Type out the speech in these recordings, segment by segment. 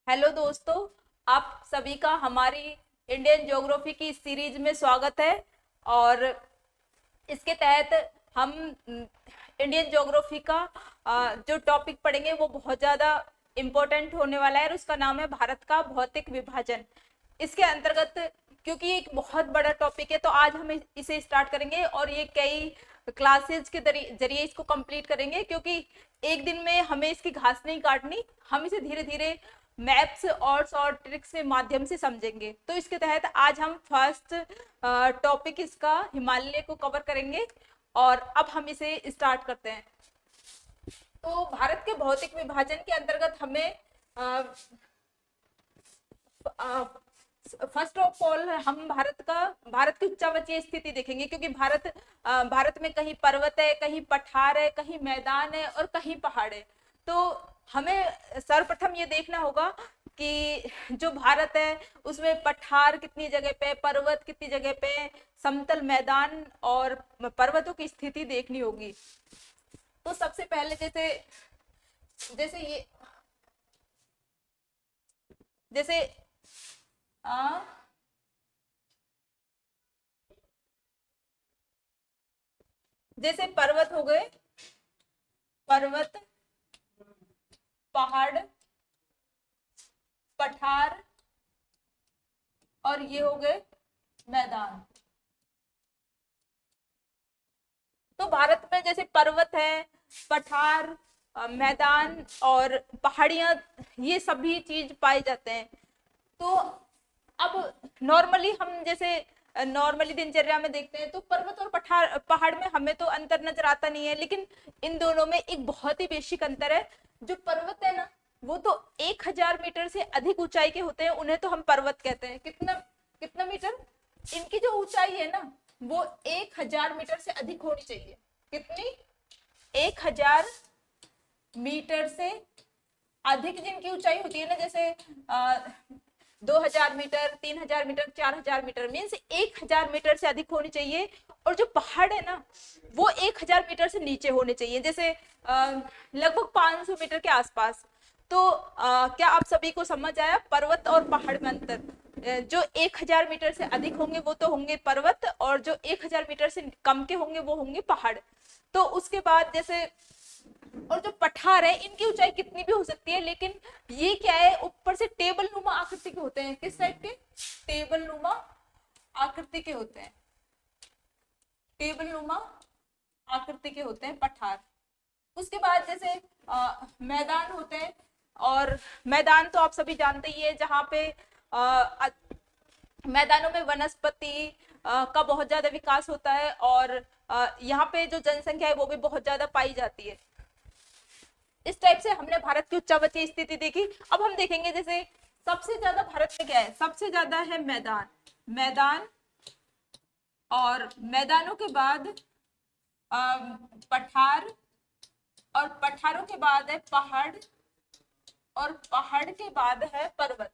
Hello दोस्तों, आप सभी का हमारी इंडियन ज्योग्राफी की सीरीज में स्वागत है। और इसके तहत हम इंडियन ज्योग्राफी का जो टॉपिक पढ़ेंगे वो बहुत ज़्यादा इम्पोर्टेंट होने वाला है और उसका नाम है भारत का भौतिक विभाजन। इसके अंतर्गत, क्योंकि एक बहुत बड़ा टॉपिक है, तो आज हम इसे स्टार्ट करेंगे और ये कई क्लासेस के जरिए इसको कंप्लीट करेंगे, क्योंकि एक दिन में हमें इसकी घास नहीं काटनी। हम इसे धीरे धीरे मैप्स और शॉर्ट ट्रिक्स के माध्यम से समझेंगे। तो इसके तहत आज हम फर्स्ट टॉपिक इसका हिमालय को कवर करेंगे और अब हम इसे स्टार्ट करते हैं। तो भारत के भौतिक विभाजन के अंतर्गत हमें फर्स्ट ऑफ ऑल हम भारत की उच्चावचीय स्थिति देखेंगे, क्योंकि भारत में कहीं पर्वत है, कहीं पठार है, कहीं मैदान है और कहीं पहाड़ है। तो हमें सर्वप्रथम ये देखना होगा कि जो भारत है उसमें पठार कितनी जगह पे, पर्वत कितनी जगह पे, समतल मैदान और पर्वतों की स्थिति देखनी होगी। तो सबसे पहले जैसे जैसे ये जैसे आ, जैसे पर्वत हो गए, पर्वत, पहाड़, पठार और ये हो गए मैदान। तो भारत में जैसे पर्वत है, पठार, मैदान और पहाड़ियां, ये सभी चीज पाए जाते हैं। तो अब नॉर्मली हम जैसे नॉर्मली दिनचर्या में देखते हैं तो पर्वत और पठार पहाड़ में हमें तो अंतर नजर आता नहीं है, लेकिन इन दोनों में एक बहुत ही बेसिक अंतर है। जो पर्वत है ना, वो तो 1000 मीटर से अधिक ऊंचाई के होते हैं, उन्हें तो हम पर्वत कहते हैं। कितना कितना मीटर? इनकी जो ऊंचाई है ना, वो 1000 मीटर से अधिक होनी चाहिए। कितनी? 1000 मीटर से अधिक जिनकी ऊंचाई होती है ना, जैसे 2000 metre, 3000 metre, 4000 metre, means 1000 metre से अधिक होनी चाहिए। और जो पहाड़ है ना, वो 1000 मीटर से नीचे होने चाहिए, जैसे लगभग 500 मीटर के आसपास। तो क्या आप सभी को समझ आया पर्वत और पहाड़ में अंतर? जो 1000 मीटर से अधिक होंगे वो तो होंगे पर्वत, और जो 1000 मीटर से कम के होंगे वो होंगे पहाड़। तो उसके बाद जैसे, और जो पठार है इनकी ऊंचाई कितनी भी हो सकती है, लेकिन ये क्या है, ऊपर से टेबल नुमा आकृति के होते हैं। किस टाइप के? टेबल नुमा आकृति के होते हैं। टेबल नुमा आकृति के होते हैं पठार। उसके बाद जैसे मैदान होते हैं, और मैदान तो आप सभी जानते ही है, जहाँ पे मैदानों में वनस्पति का बहुत ज्यादा विकास होता है, और यहाँ पे जो जनसंख्या है वो भी बहुत ज्यादा पाई जाती है। इस टाइप से हमने भारत की उच्चावचीय स्थिति देखी। अब हम देखेंगे जैसे सबसे ज्यादा भारत में क्या है, सबसे ज्यादा है मैदान। मैदान, और मैदानों के बाद पठार, और पठारों के बाद है पहाड़, और पहाड़ के बाद है पर्वत।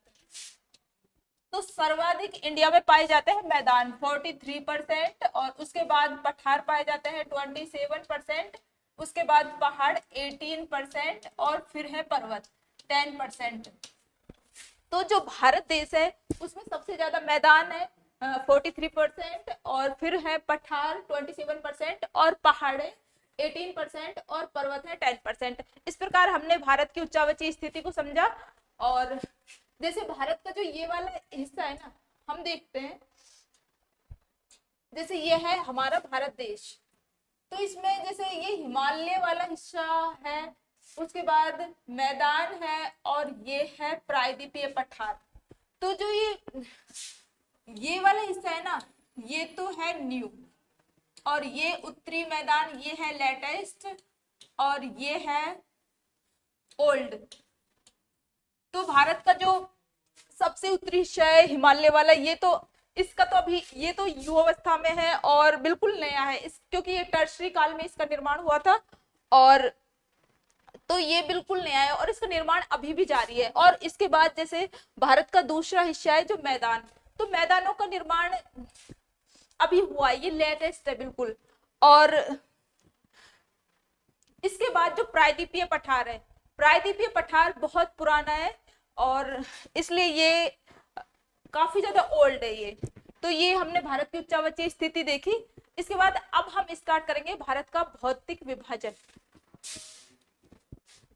तो सर्वाधिक इंडिया में पाए जाते हैं मैदान 43%, और उसके बाद पठार पाए जाते हैं 27%, उसके बाद पहाड़ 18%, और फिर है पर्वत 10%। तो जो भारत देश है उसमें सबसे ज्यादा मैदान है 43%, और फिर है पठार 27%, और पहाड़ 18%, और पर्वत है 10%। इस प्रकार हमने भारत की उच्चावचीय स्थिति को समझा। और जैसे भारत का जो ये वाला हिस्सा है ना, हम देखते हैं जैसे ये है हमारा भारत देश। तो इसमें जैसे ये हिमालय वाला हिस्सा है, उसके बाद मैदान है, और ये है प्रायद्वीपीय पठार। तो जो ये वाला हिस्सा है ना, ये तो है न्यू, और ये उत्तरी मैदान ये है लेटेस्ट, और ये है ओल्ड। तो भारत का जो सबसे उत्तरी हिस्सा है हिमालय वाला, ये तो इसका तो अभी ये तो युवावस्था में है और बिल्कुल नया है, इस क्योंकि ये टर्शरी काल में इसका निर्माण हुआ था, और तो ये बिल्कुल नया है और इसका निर्माण अभी भी जारी है। और इसके बाद जैसे भारत का दूसरा हिस्सा है जो मैदान, तो मैदानों का निर्माण अभी हुआ है, ये लेटेस्ट है बिल्कुल। और इसके बाद जो प्रायद्वीपीय पठार है, प्रायद्वीपीय पठार बहुत पुराना है, और इसलिए ये काफी ज्यादा ओल्ड है ये। तो ये हमने भारत की उच्चावचीय स्थिति देखी। इसके बाद अब हम स्टार्ट करेंगे भारत का भौतिक विभाजन।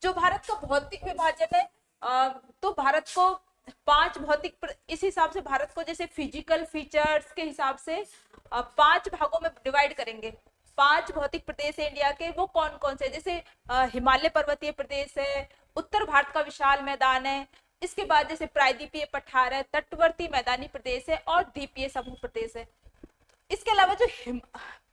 जो भारत का भौतिक विभाजन है, तो भारत को 5 भौतिक, इस हिसाब से भारत को जैसे फिजिकल फीचर्स के हिसाब से 5 भागों में डिवाइड करेंगे। 5 भौतिक प्रदेश है इंडिया के, वो कौन कौन से, जैसे हिमालय पर्वतीय प्रदेश है, उत्तर भारत का विशाल मैदान है, इसके बाद जैसे प्रायद्वीपीय पठार है, तटवर्ती मैदानी प्रदेश है और द्वीपीय समूह प्रदेश है। इसके अलावा जो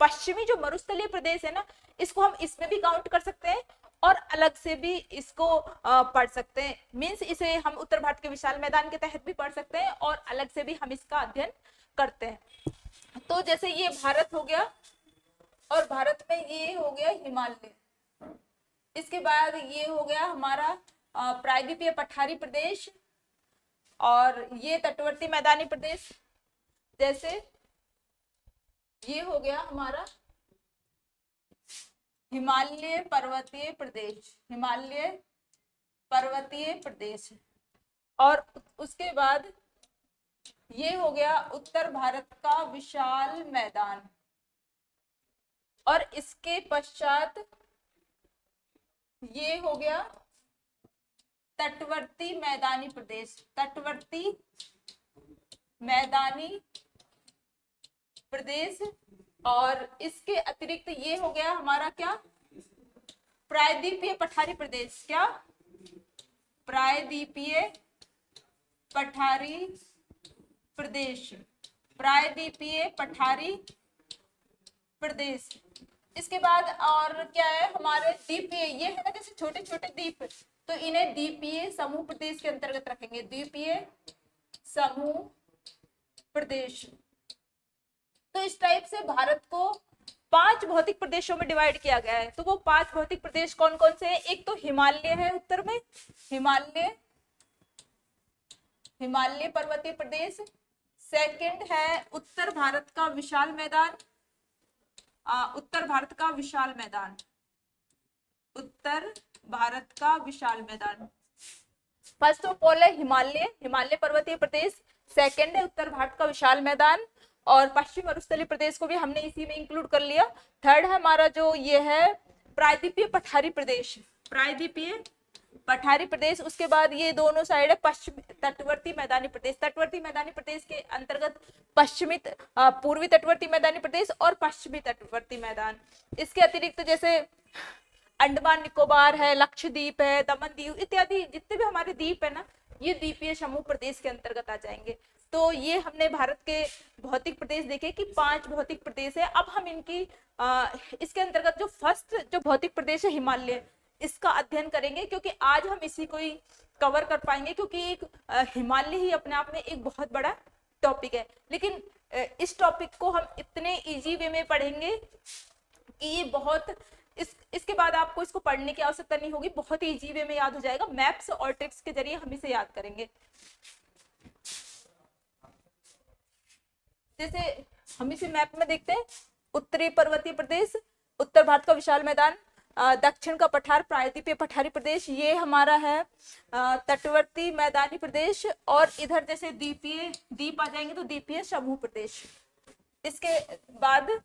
पश्चिमी जो मरुस्थलीय प्रदेश है ना, इसको हम इसमें भी काउंट कर सकते हैं और अलग से भी इसको पढ़ सकते हैं। मींस इसे हम उत्तर भारत के विशाल मैदान के तहत भी पढ़ सकते हैं और अलग से भी हम इसका अध्ययन करते हैं। तो जैसे ये भारत हो गया और भारत में ये हो गया हिमालय, इसके बाद ये हो गया हमारा प्रायद्वीपीय पठारी प्रदेश और ये तटवर्ती मैदानी प्रदेश, जैसे ये हो गया हमारा हिमालय पर्वतीय प्रदेश, हिमालय पर्वतीय प्रदेश। और उसके बाद ये हो गया उत्तर भारत का विशाल मैदान और इसके पश्चात ये हो गया तटवर्ती मैदानी प्रदेश, तटवर्ती मैदानी प्रदेश। और इसके अतिरिक्त ये हो गया हमारा क्या, प्रायद्वीपीय पठारी प्रदेश, क्या प्रायद्वीपीय पठारी प्रदेश, प्रायद्वीपीय पठारी प्रदेश। इसके बाद और क्या है हमारे द्वीपीय, ये है ना जैसे छोटे छोटे द्वीप, तो इन्हें द्वीपीय समूह प्रदेश के अंतर्गत रखेंगे, द्वीपीय समूह प्रदेश। तो इस टाइप से भारत को 5 भौतिक प्रदेशों में डिवाइड किया गया है। तो वो 5 भौतिक प्रदेश कौन कौन से हैं? एक तो हिमालय है उत्तर में, हिमालय, हिमालय पर्वतीय प्रदेश। सेकंड है उत्तर भारत का विशाल मैदान, उत्तर भारत का विशाल मैदान, उत्तर भारत का विशाल मैदान। फर्स्ट ऑफ ऑल है हिमालय, हिमालय पर्वतीय प्रदेश। सेकंड है उत्तर भारत का विशाल मैदान और पश्चिम मरुस्थलीय प्रदेश को भी हमने इसी में इंक्लूड कर लिया। थर्ड है हमारा जो ये है प्रायद्वीपीय पठारी प्रदेश, प्रायद्वीपीय पठारी प्रदेश। उसके बाद ये दोनों साइड है पश्चिमी तटवर्ती मैदानी प्रदेश, तटवर्ती मैदानी प्रदेश के अंतर्गत पश्चिमी पूर्वी तटवर्ती मैदानी प्रदेश और पश्चिमी तटवर्ती मैदान। इसके अतिरिक्त जैसे अंडमान निकोबार है, लक्षद्वीप है, दमन दीव इत्यादि जितने भी हमारे द्वीप है ना, ये द्वीपीय समूह प्रदेश के अंतर्गत आ जाएंगे। तो ये हमने भारत के भौतिक प्रदेश देखे कि 5 भौतिक प्रदेश है। अब हम इनकी इसके अंतर्गत जो फर्स्ट जो भौतिक प्रदेश है हिमालय, इसका अध्ययन करेंगे क्योंकि आज हम इसी को ही कवर कर पाएंगे, क्योंकि एक हिमालय ही अपने आप में एक बहुत बड़ा टॉपिक है। लेकिन इस टॉपिक को हम इतने इजी वे में पढ़ेंगे कि ये बहुत इसके बाद आपको इसको पढ़ने की आवश्यकता नहीं होगी, बहुत ही इजी वे में याद हो जाएगा। मैप्स और ट्रिक्स के जरिए हम इसे याद करेंगे। जैसे हम इसे मैप में देखते हैं, उत्तरी पर्वतीय प्रदेश, उत्तर भारत का विशाल मैदान, दक्षिण का पठार प्रायद्वीपीय पठारी प्रदेश, ये हमारा है तटवर्ती मैदानी प्रदेश और इधर जैसे द्वीपीय द्वीप आ जाएंगे तो द्वीपीय समूह प्रदेश। इसके बाद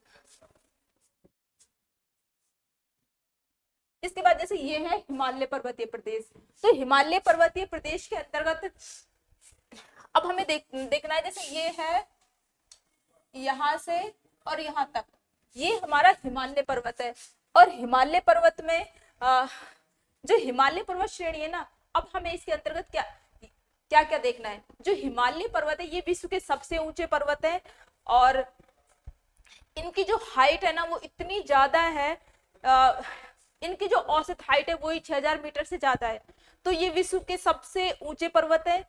जैसे ये है हिमालय पर्वतीय प्रदेश। तो हिमालय पर्वतीय प्रदेश के अंतर्गत अब हमें देखना है, जैसे ये है यहां से और यहां तक, ये हमारा हिमालय पर्वत है। और हिमालय पर्वत में जो हिमालय पर्वत श्रेणी है ना, अब हमें इसके अंतर्गत क्या क्या क्या देखना है। जो हिमालय पर्वत है ये विश्व के सबसे ऊंचे पर्वत है और इनकी जो हाइट है ना वो इतनी ज्यादा है, इनकी जो औसत हाइट है वही 6000 मीटर से ज्यादा है। तो ये विश्व के सबसे ऊंचे पर्वत है।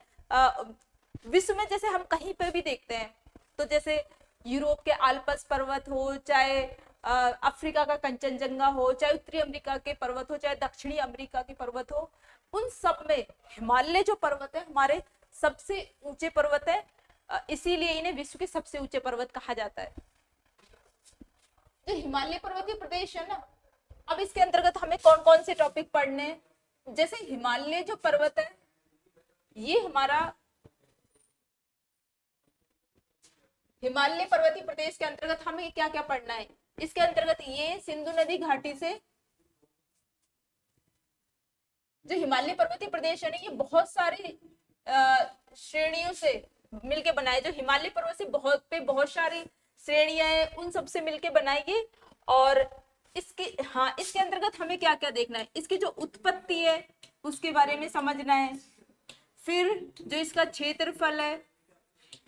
विश्व में जैसे हम कहीं पर भी देखते हैं, तो जैसे यूरोप के आल्प्स पर्वत हो, चाहे अफ्रीका का कंचनजंगा हो, चाहे उत्तरी अमेरिका के पर्वत हो, चाहे दक्षिणी अमेरिका के पर्वत हो, उन सब में हिमालय जो पर्वत है हमारे सबसे ऊंचे पर्वत है, इसीलिए इन्हें विश्व के सबसे ऊंचे पर्वत कहा जाता है। जो हिमालय पर्वतीय प्रदेश है ना, अब इसके अंतर्गत हमें कौन कौन से टॉपिक पढ़ने, जैसे हिमालय जो पर्वत है ये हमारा हिमालय पर्वतीय प्रदेश के अंतर्गत हमें क्या क्या पढ़ना है। इसके अंतर्गत ये सिंधु नदी घाटी से जो हिमालय पर्वतीय प्रदेश है ना, ये बहुत सारी श्रेणियों से मिलके बनाए। जो हिमालय पर्वत से बहुत सारी श्रेणियां हैं, उन सबसे मिलके बनाएगी। और इसके अंतर्गत हमें क्या क्या देखना है, इसकी जो उत्पत्ति है उसके बारे में समझना है। फिर जो इसका क्षेत्रफल है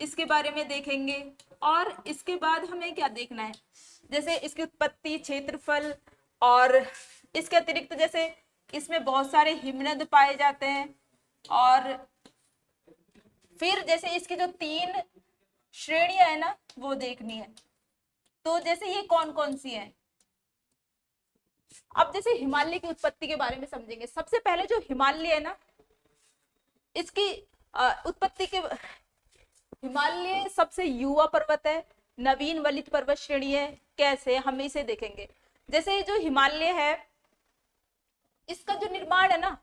इसके बारे में देखेंगे। और इसके बाद हमें क्या देखना है, जैसे इसकी उत्पत्ति, क्षेत्रफल, और इसके अतिरिक्त जैसे इसमें बहुत सारे हिमनद पाए जाते हैं। और फिर जैसे इसकी जो 3 श्रेणियां है ना वो देखनी है। तो जैसे ये कौन कौन सी है। अब जैसे हिमालय की उत्पत्ति के बारे में समझेंगे। सबसे पहले जो हिमालय है ना, इसकी उत्पत्ति के हिमालय सबसे युवा पर्वत है, नवीन वलित पर्वत श्रेणी है। कैसे, हम इसे देखेंगे। जैसे जो हिमालय है इसका जो निर्माण है ना,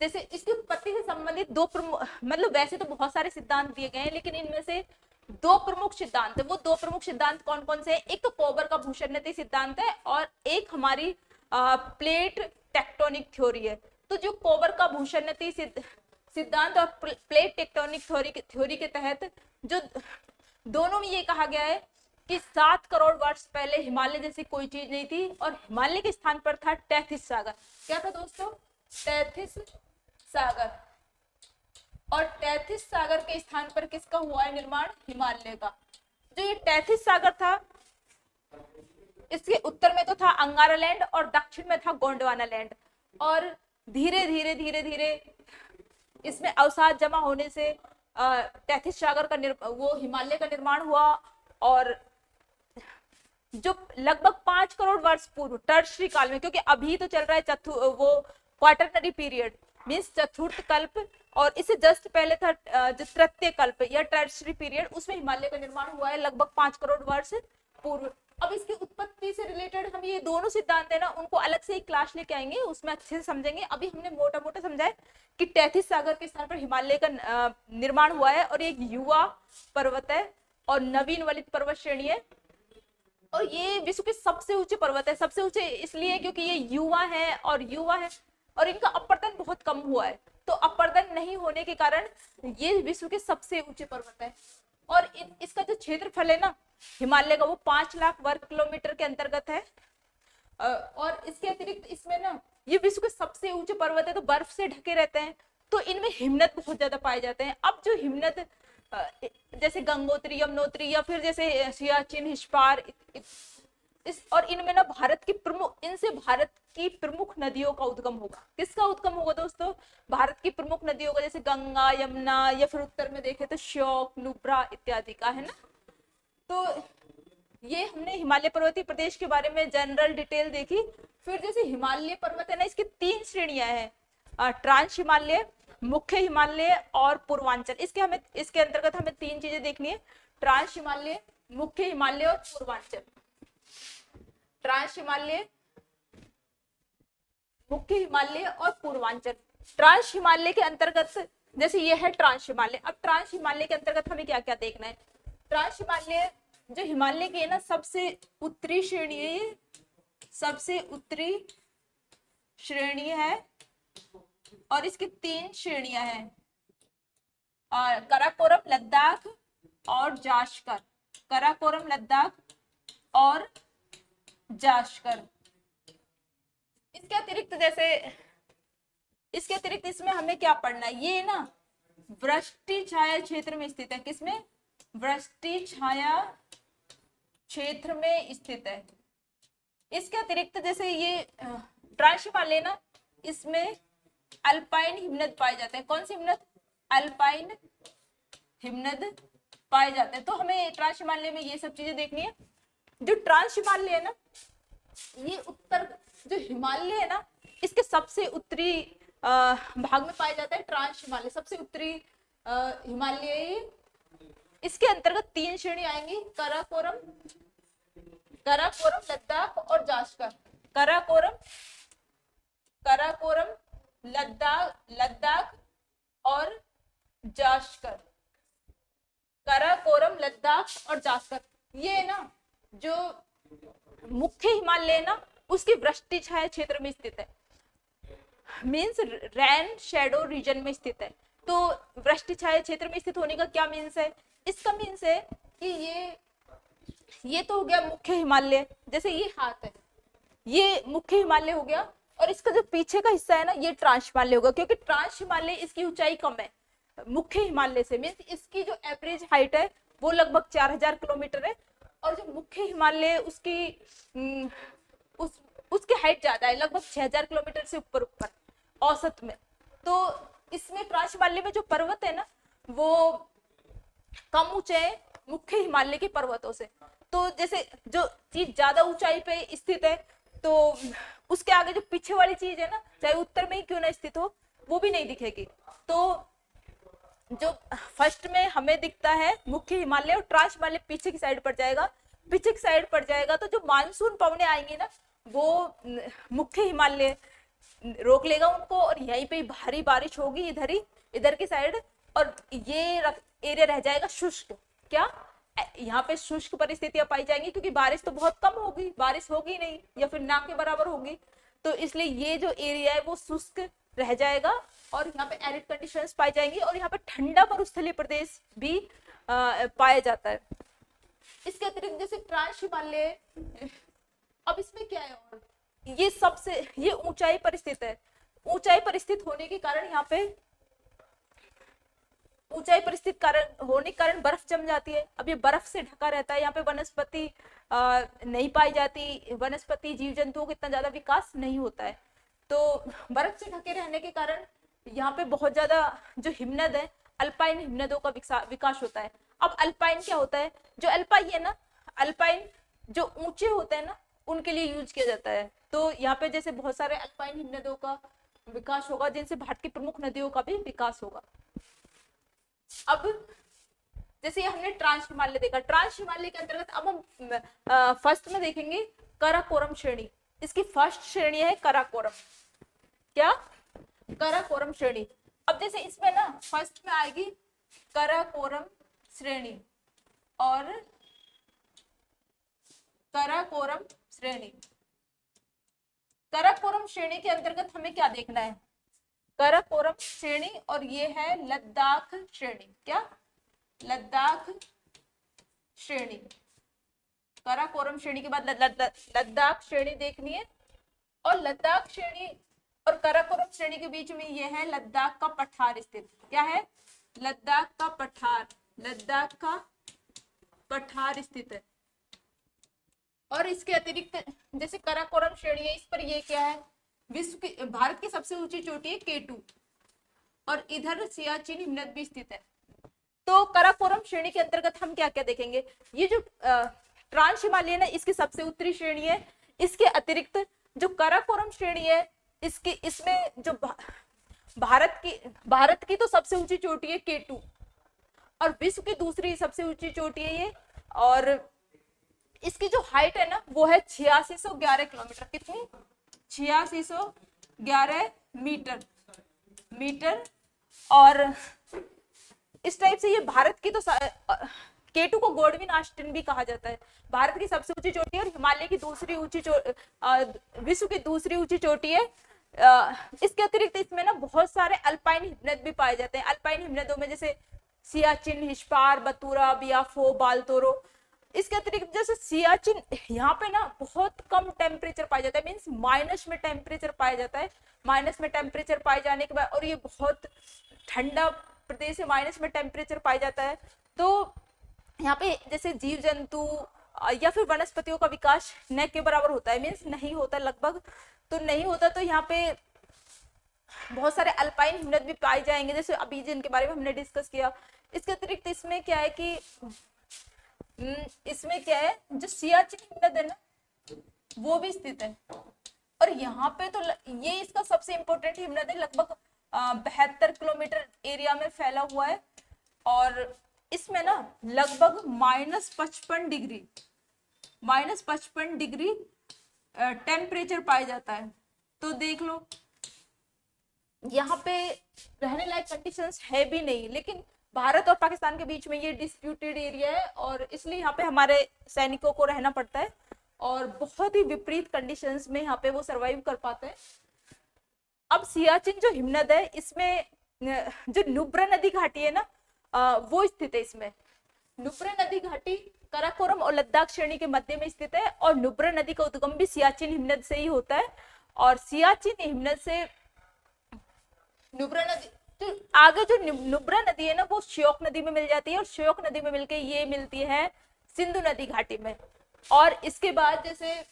जैसे इसकी उत्पत्ति से संबंधित 2 प्रमुख, मतलब वैसे तो बहुत सारे सिद्धांत दिए गए हैं, लेकिन इनमें से 2 प्रमुख सिद्धांत है। वो 2 प्रमुख सिद्धांत कौन कौन से हैं? एक तो कोबर का भूषणनीति सिद्धांत है, और एक हमारी प्लेट टेक्टोनिक थ्योरी है। तो जो कोबर का भूषणनीति सिद्धांत और प्लेट टेक्टोनिक थ्योरी के तहत जो दोनों में ये कहा गया है कि 7 करोड़ वर्ष पहले हिमालय जैसी कोई चीज नहीं थी, और हिमालय के स्थान पर था तैथिस सागर। क्या था दोस्तों? तैथिस सागर। और तैथिस सागर के स्थान पर किसका हुआ है निर्माण? हिमालय का। जो ये तैथिस सागर था, इसके उत्तर में तो था अंगारा लैंड और दक्षिण में था गोंडवाना लैंड। और धीरे धीरे धीरे धीरे इसमें अवसाद जमा होने से तैथिस सागर का वो हिमालय का निर्माण हुआ। और जो लगभग 5 करोड़ वर्ष पूर्व टर्शरी काल में, क्योंकि अभी तो चल रहा है वो क्वाटरनरी पीरियड मीन्स चतुर्थ कल्प, और इससे जस्ट पहले था जो तृतीय कल्प या टर्शरी पीरियड, उसमें हिमालय का निर्माण हुआ है लगभग 5 करोड़ वर्ष पूर्व। अब इसकी उत्पत्ति से रिलेटेड हम ये दोनों सिद्धांत है ना, उनको अलग से एक क्लास लेके आएंगे, उसमें अच्छे से समझेंगे। अभी हमने मोटा मोटा समझा है कि तैथिस सागर के स्थान पर हिमालय का निर्माण हुआ है, और एक युवा पर्वत है और नवीन वलित पर्वत श्रेणी है। और ये विश्व के सबसे ऊंचे पर्वत है। सबसे ऊंचे इसलिए क्योंकि ये युवा है और इनका अपर्दन बहुत कम हुआ है। तो अपर्दन नहीं होने के कारण ये विश्व के सबसे ऊंचे पर्वत है। और इसका जो क्षेत्रफल है ना हिमालय का, वो 5 लाख वर्ग किलोमीटर के अंतर्गत है। और इसके अतिरिक्त इसमें ना ये विश्व के सबसे ऊंचे पर्वत है, तो बर्फ से ढके रहते हैं, तो इनमें हिमनद बहुत ज्यादा पाए जाते हैं। अब जो हिमनद जैसे गंगोत्री, यमुनोत्री, या फिर जैसे सियाचिन, हिस्पार, और इनमें ना भारत की प्रमुख नदियों का उद्गम होगा। किसका उद्गम होगा दोस्तों? भारत की प्रमुख नदियों का, जैसे गंगा, यमुना, या फिर उत्तर में देखे तो श्योक, नुब्रा इत्यादि का, है ना। तो ये हमने हिमालय पर्वतीय प्रदेश के बारे में जनरल डिटेल देखी। फिर जैसे हिमालय पर्वत है ना, इसकी 3 श्रेणियां हैं, ट्रांस हिमालय, मुख्य हिमालय और पूर्वांचल। इसके अंतर्गत हमें 3 चीजें देखनी है, ट्रांस हिमालय, मुख्य हिमालय और पूर्वांचल। ट्रांस हिमालय, मुख्य हिमालय और पूर्वांचल। ट्रांस हिमालय के अंतर्गत जैसे ये है ट्रांस हिमालय। अब ट्रांस हिमालय के अंतर्गत हमें क्या क्या देखना है? ट्रांस हिमालय जो हिमालय की है ना सबसे उत्तरी श्रेणी है, सबसे उत्तरी श्रेणी है, और इसकी 3 श्रेणियां हैं, काराकोरम, लद्दाख और जाश्कर। काराकोरम, लद्दाख और जाश्कर। इसके अतिरिक्त इसमें हमें क्या पढ़ना है? ये ना वृष्टि छाया क्षेत्र में स्थित है। किसमें? वृष्टि छाया क्षेत्र में स्थित है। इसके अतिरिक्त जैसे ये ट्रांस हिमालय ना, इसमें अल्पाइन हिमनद पाए जाते हैं। कौन सी हिमनद? अल्पाइन हिमनद पाए जाते हैं। तो हमें ट्रांस हिमालय में ये सब चीजें देखनी है। जो ट्रांस हिमालय है ना, ये जो हिमालय है ना, इसके सबसे उत्तरी भाग में पाया जाता है ट्रांस हिमालय, सबसे उत्तरी हिमालय। इसके अंतर्गत 3 श्रेणी आएंगी, काराकोरम, लद्दाख और जाश्कर। काराकोरम, लद्दाख और जाश्कर, काराकोरम, लद्दाख और जास्कर, ये ना जो मुख्य हिमालय ना उसकी वृष्टि छाया क्षेत्र में स्थित है, मीन्स रैन शेडो रीजन में स्थित है। तो वृष्टि छाया क्षेत्र में स्थित होने का क्या मीन्स है? इसका मीन्स है कि ये तो हो गया मुख्य हिमालय, जैसे ये हाथ है, ये मुख्य हिमालय हो गया, और इसका जो पीछे का हिस्सा है ना ये ट्रांस हिमालय होगा, क्योंकि ट्रांस हिमालय इसकी ऊंचाई कम है मुख्य हिमालय से, मीन्स इसकी जो एवरेज हाइट है वो लगभग 4000 किलोमीटर है, और जो मुख्य हिमालय उसकी उसकी हाइट ज्यादा है, लगभग 6000 किलोमीटर से ऊपर ऊपर औसत में। तो इसमें ट्रांस हिमालय में जो पर्वत है ना वो कम ऊंचे है मुख्य हिमालय के पर्वतों से। तो जैसे जो चीज ज्यादा ऊंचाई पे स्थित है तो उसके आगे जो पीछे वाली चीज है ना, चाहे उत्तर में ही क्यों ना स्थित हो, वो भी नहीं दिखेगी। तो जो फर्स्ट में हमें दिखता है मुख्य हिमालय, और ट्रांस हिमालय पीछे की साइड पड़ जाएगा, पीछे की साइड पड़ जाएगा तो जो मानसून पवनें आएंगी ना वो मुख्य हिमालय रोक लेगा उनको, और यहीं पे भारी बारिश होगी इधर ही, इधर की साइड, और ये एरिया रह जाएगा शुष्क। क्या यहाँ पे शुष्क परिस्थितियां पाई जाएंगी, क्योंकि बारिश तो बहुत कम होगी, बारिश होगी नहीं या फिर ना के बराबर होगी, तो इसलिए ये जो एरिया है वो शुष्क रह जाएगा, और यहाँ पे एरिड कंडीशंस पाई जाएंगी, और यहाँ पे ठंडा मरुस्थलीय प्रदेश भी पाया जाता है। इसके अतिरिक्त जैसे ट्रांस हिमालय, अब इसमें क्या है, और ये सबसे ये ऊंचाई पर स्थित है, ऊंचाई पर स्थित होने के कारण यहाँ पे ऊंचाई पर स्थित कारण होने के कारण बर्फ जम जाती है। अब ये बर्फ से ढका रहता है, यहाँ पे वनस्पति नहीं पाई जाती, वनस्पति जीव जंतुओं का इतना ज्यादा विकास नहीं होता है। तो बर्फ से ढके रहने के कारण यहाँ पे बहुत ज्यादा जो हिमनद है, अल्पाइन हिमनदों का विकास होता है। अब अल्पाइन क्या होता है? जो अल्पाइन है ना, अल्पाइन जो ऊंचे होते हैं ना उनके लिए यूज किया जाता है। तो यहाँ पे जैसे बहुत सारे अल्पाइन हिमनदों का विकास होगा, जिनसे भारत की प्रमुख नदियों का भी विकास होगा। अब जैसे हमने ट्रांस हिमालय देखा, ट्रांस हिमालय के अंतर्गत अब हम फर्स्ट में देखेंगे काराकोरम श्रेणी। इसकी फर्स्ट श्रेणी है काराकोरम। क्या? काराकोरम श्रेणी। अब जैसे इसमें ना फर्स्ट में आएगी काराकोरम श्रेणी, और काराकोरम श्रेणी, काराकोरम श्रेणी के अंतर्गत हमें क्या देखना है? काराकोरम श्रेणी, और ये है लद्दाख श्रेणी। क्या? लद्दाख श्रेणी। काराकोरम श्रेणी के बाद लद्दाख श्रेणी देखनी है, और लद्दाख श्रेणी और काराकोरम श्रेणी के बीच में ये है लद्दाख का पठार स्थित। क्या है? लद्दाख का पठार, लद्दाख का पठार स्थित है। और इसके अतिरिक्त जैसे काराकोरम श्रेणी है, इस पर ये क्या है? विश्व की भारत की सबसे ऊंची चोटी है K2, और इधर सियाचिन हिमनद भी स्थित है। तो काराकोरम श्रेणी के अंतर्गत हम क्या क्या देखेंगे? ये जो ट्रांस हिमालयन है इसकी सबसे उत्तरी श्रेणी है। इसके अतिरिक्त जो काराकोरम श्रेणी है इसमें जो भारत की तो सबसे ऊंची चोटी है K2, और विश्व की दूसरी सबसे ऊंची चोटी है ये, और इसकी जो हाइट है ना वो है 8611 किलोमीटर। कितनी? 8611 मीटर। और इस टाइप से ये भारत की तो K2 को गोडविन आस्टिन भी कहा जाता है, भारत की सबसे ऊंची चोटी है, और हिमालय की दूसरी ऊंची विश्व की दूसरी ऊंची चोटी है। इसके अतिरिक्त इसमें ना बहुत सारे अल्पाइन हिमनद भी पाए जाते हैं। अल्पाइन हिमनदों में जैसे सियाचिन, हिस्पार, बतूरा, बियाफो, बालतोरो। इसके अतिरिक्त जैसे सियाचिन, यहाँ पे ना बहुत कम टेम्परेचर पाया जाता है, मीन्स माइनस में टेम्परेचर पाया जाता है। माइनस में टेम्परेचर पाए जाने के बाद, और ये बहुत ठंडा प्रदेश है, माइनस में टेम्परेचर पाया जाता है। तो यहाँ पे जैसे जीव जंतु या फिर वनस्पतियों का विकास न के बराबर होता है, मीन्स नहीं होता, लगभग तो नहीं होता। तो यहाँ पे बहुत सारे अल्पाइन हिमनद भी पाए जाएंगे, जैसे अभी जिनके बारे में हमने डिस्कस किया। इसके अतिरिक्त इसमें क्या है कि इसमें क्या है, जो सियाचिन हिमनद है ना वो भी स्थित है, और यहाँ पे तो ये इसका सबसे इंपॉर्टेंट हिमनद है, लगभग 72 किलोमीटर एरिया में फैला हुआ है, और इसमें ना लगभग -55 डिग्री टेम्परेचर पाया जाता है। तो देख लो यहाँ पे रहने लायक कंडीशंस है भी नहीं, लेकिन भारत और पाकिस्तान के बीच में ये डिस्प्यूटेड एरिया है और इसलिए यहाँ पे हमारे सैनिकों को रहना पड़ता है और बहुत ही विपरीत कंडीशंस में यहाँ पे वो सरवाइव कर पाते हैं। अब सियाचिन जो हिमनद है, इसमें जो नुब्रा नदी घाटी है ना, वो स्थित है इसमें। नुब्रा नदी घाटी काराकोरम और लद्दाख श्रेणी के मध्य में स्थित है और नुब्रा नदी का उद्गम भी सियाचिन हिमनद से ही होता है और सियाचिन हिमनद से नुब्रा नदी, तो आगे जो नुब्रा नदी है ना, वो श्योक नदी में मिल जाती है और श्योक नदी में मिलके ये मिलती है सिंधु नदी घाटी में। और इसके बाद जैसे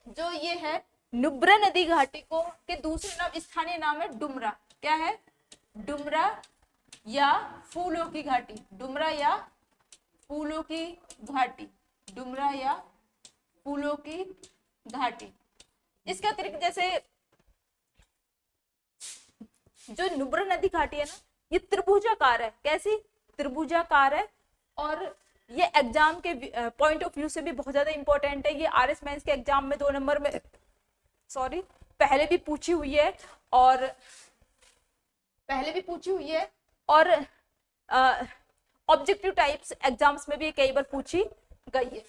जो ये है नुब्रा नदी घाटी को के दूसरे नाम, स्थानीय नाम है डुमरा। क्या है? डुमरा या फूलों की घाटी। डुमरा या फूलों की घाटी। डुमरा या फूलों की घाटी। इसके अतिरिक्त जैसे जो नुब्रा नदी घाटी है ना, ये त्रिभुजाकार है। कैसी? त्रिभुजाकार है और ये एग्जाम के पॉइंट ऑफ व्यू से भी बहुत ज्यादा इंपॉर्टेंट है। ये आरएस मेंस के एग्जाम में 2 नंबर में पहले भी पूछी हुई है और ऑब्जेक्टिव टाइप्स एग्जाम्स में भी कई बार पूछी गई है।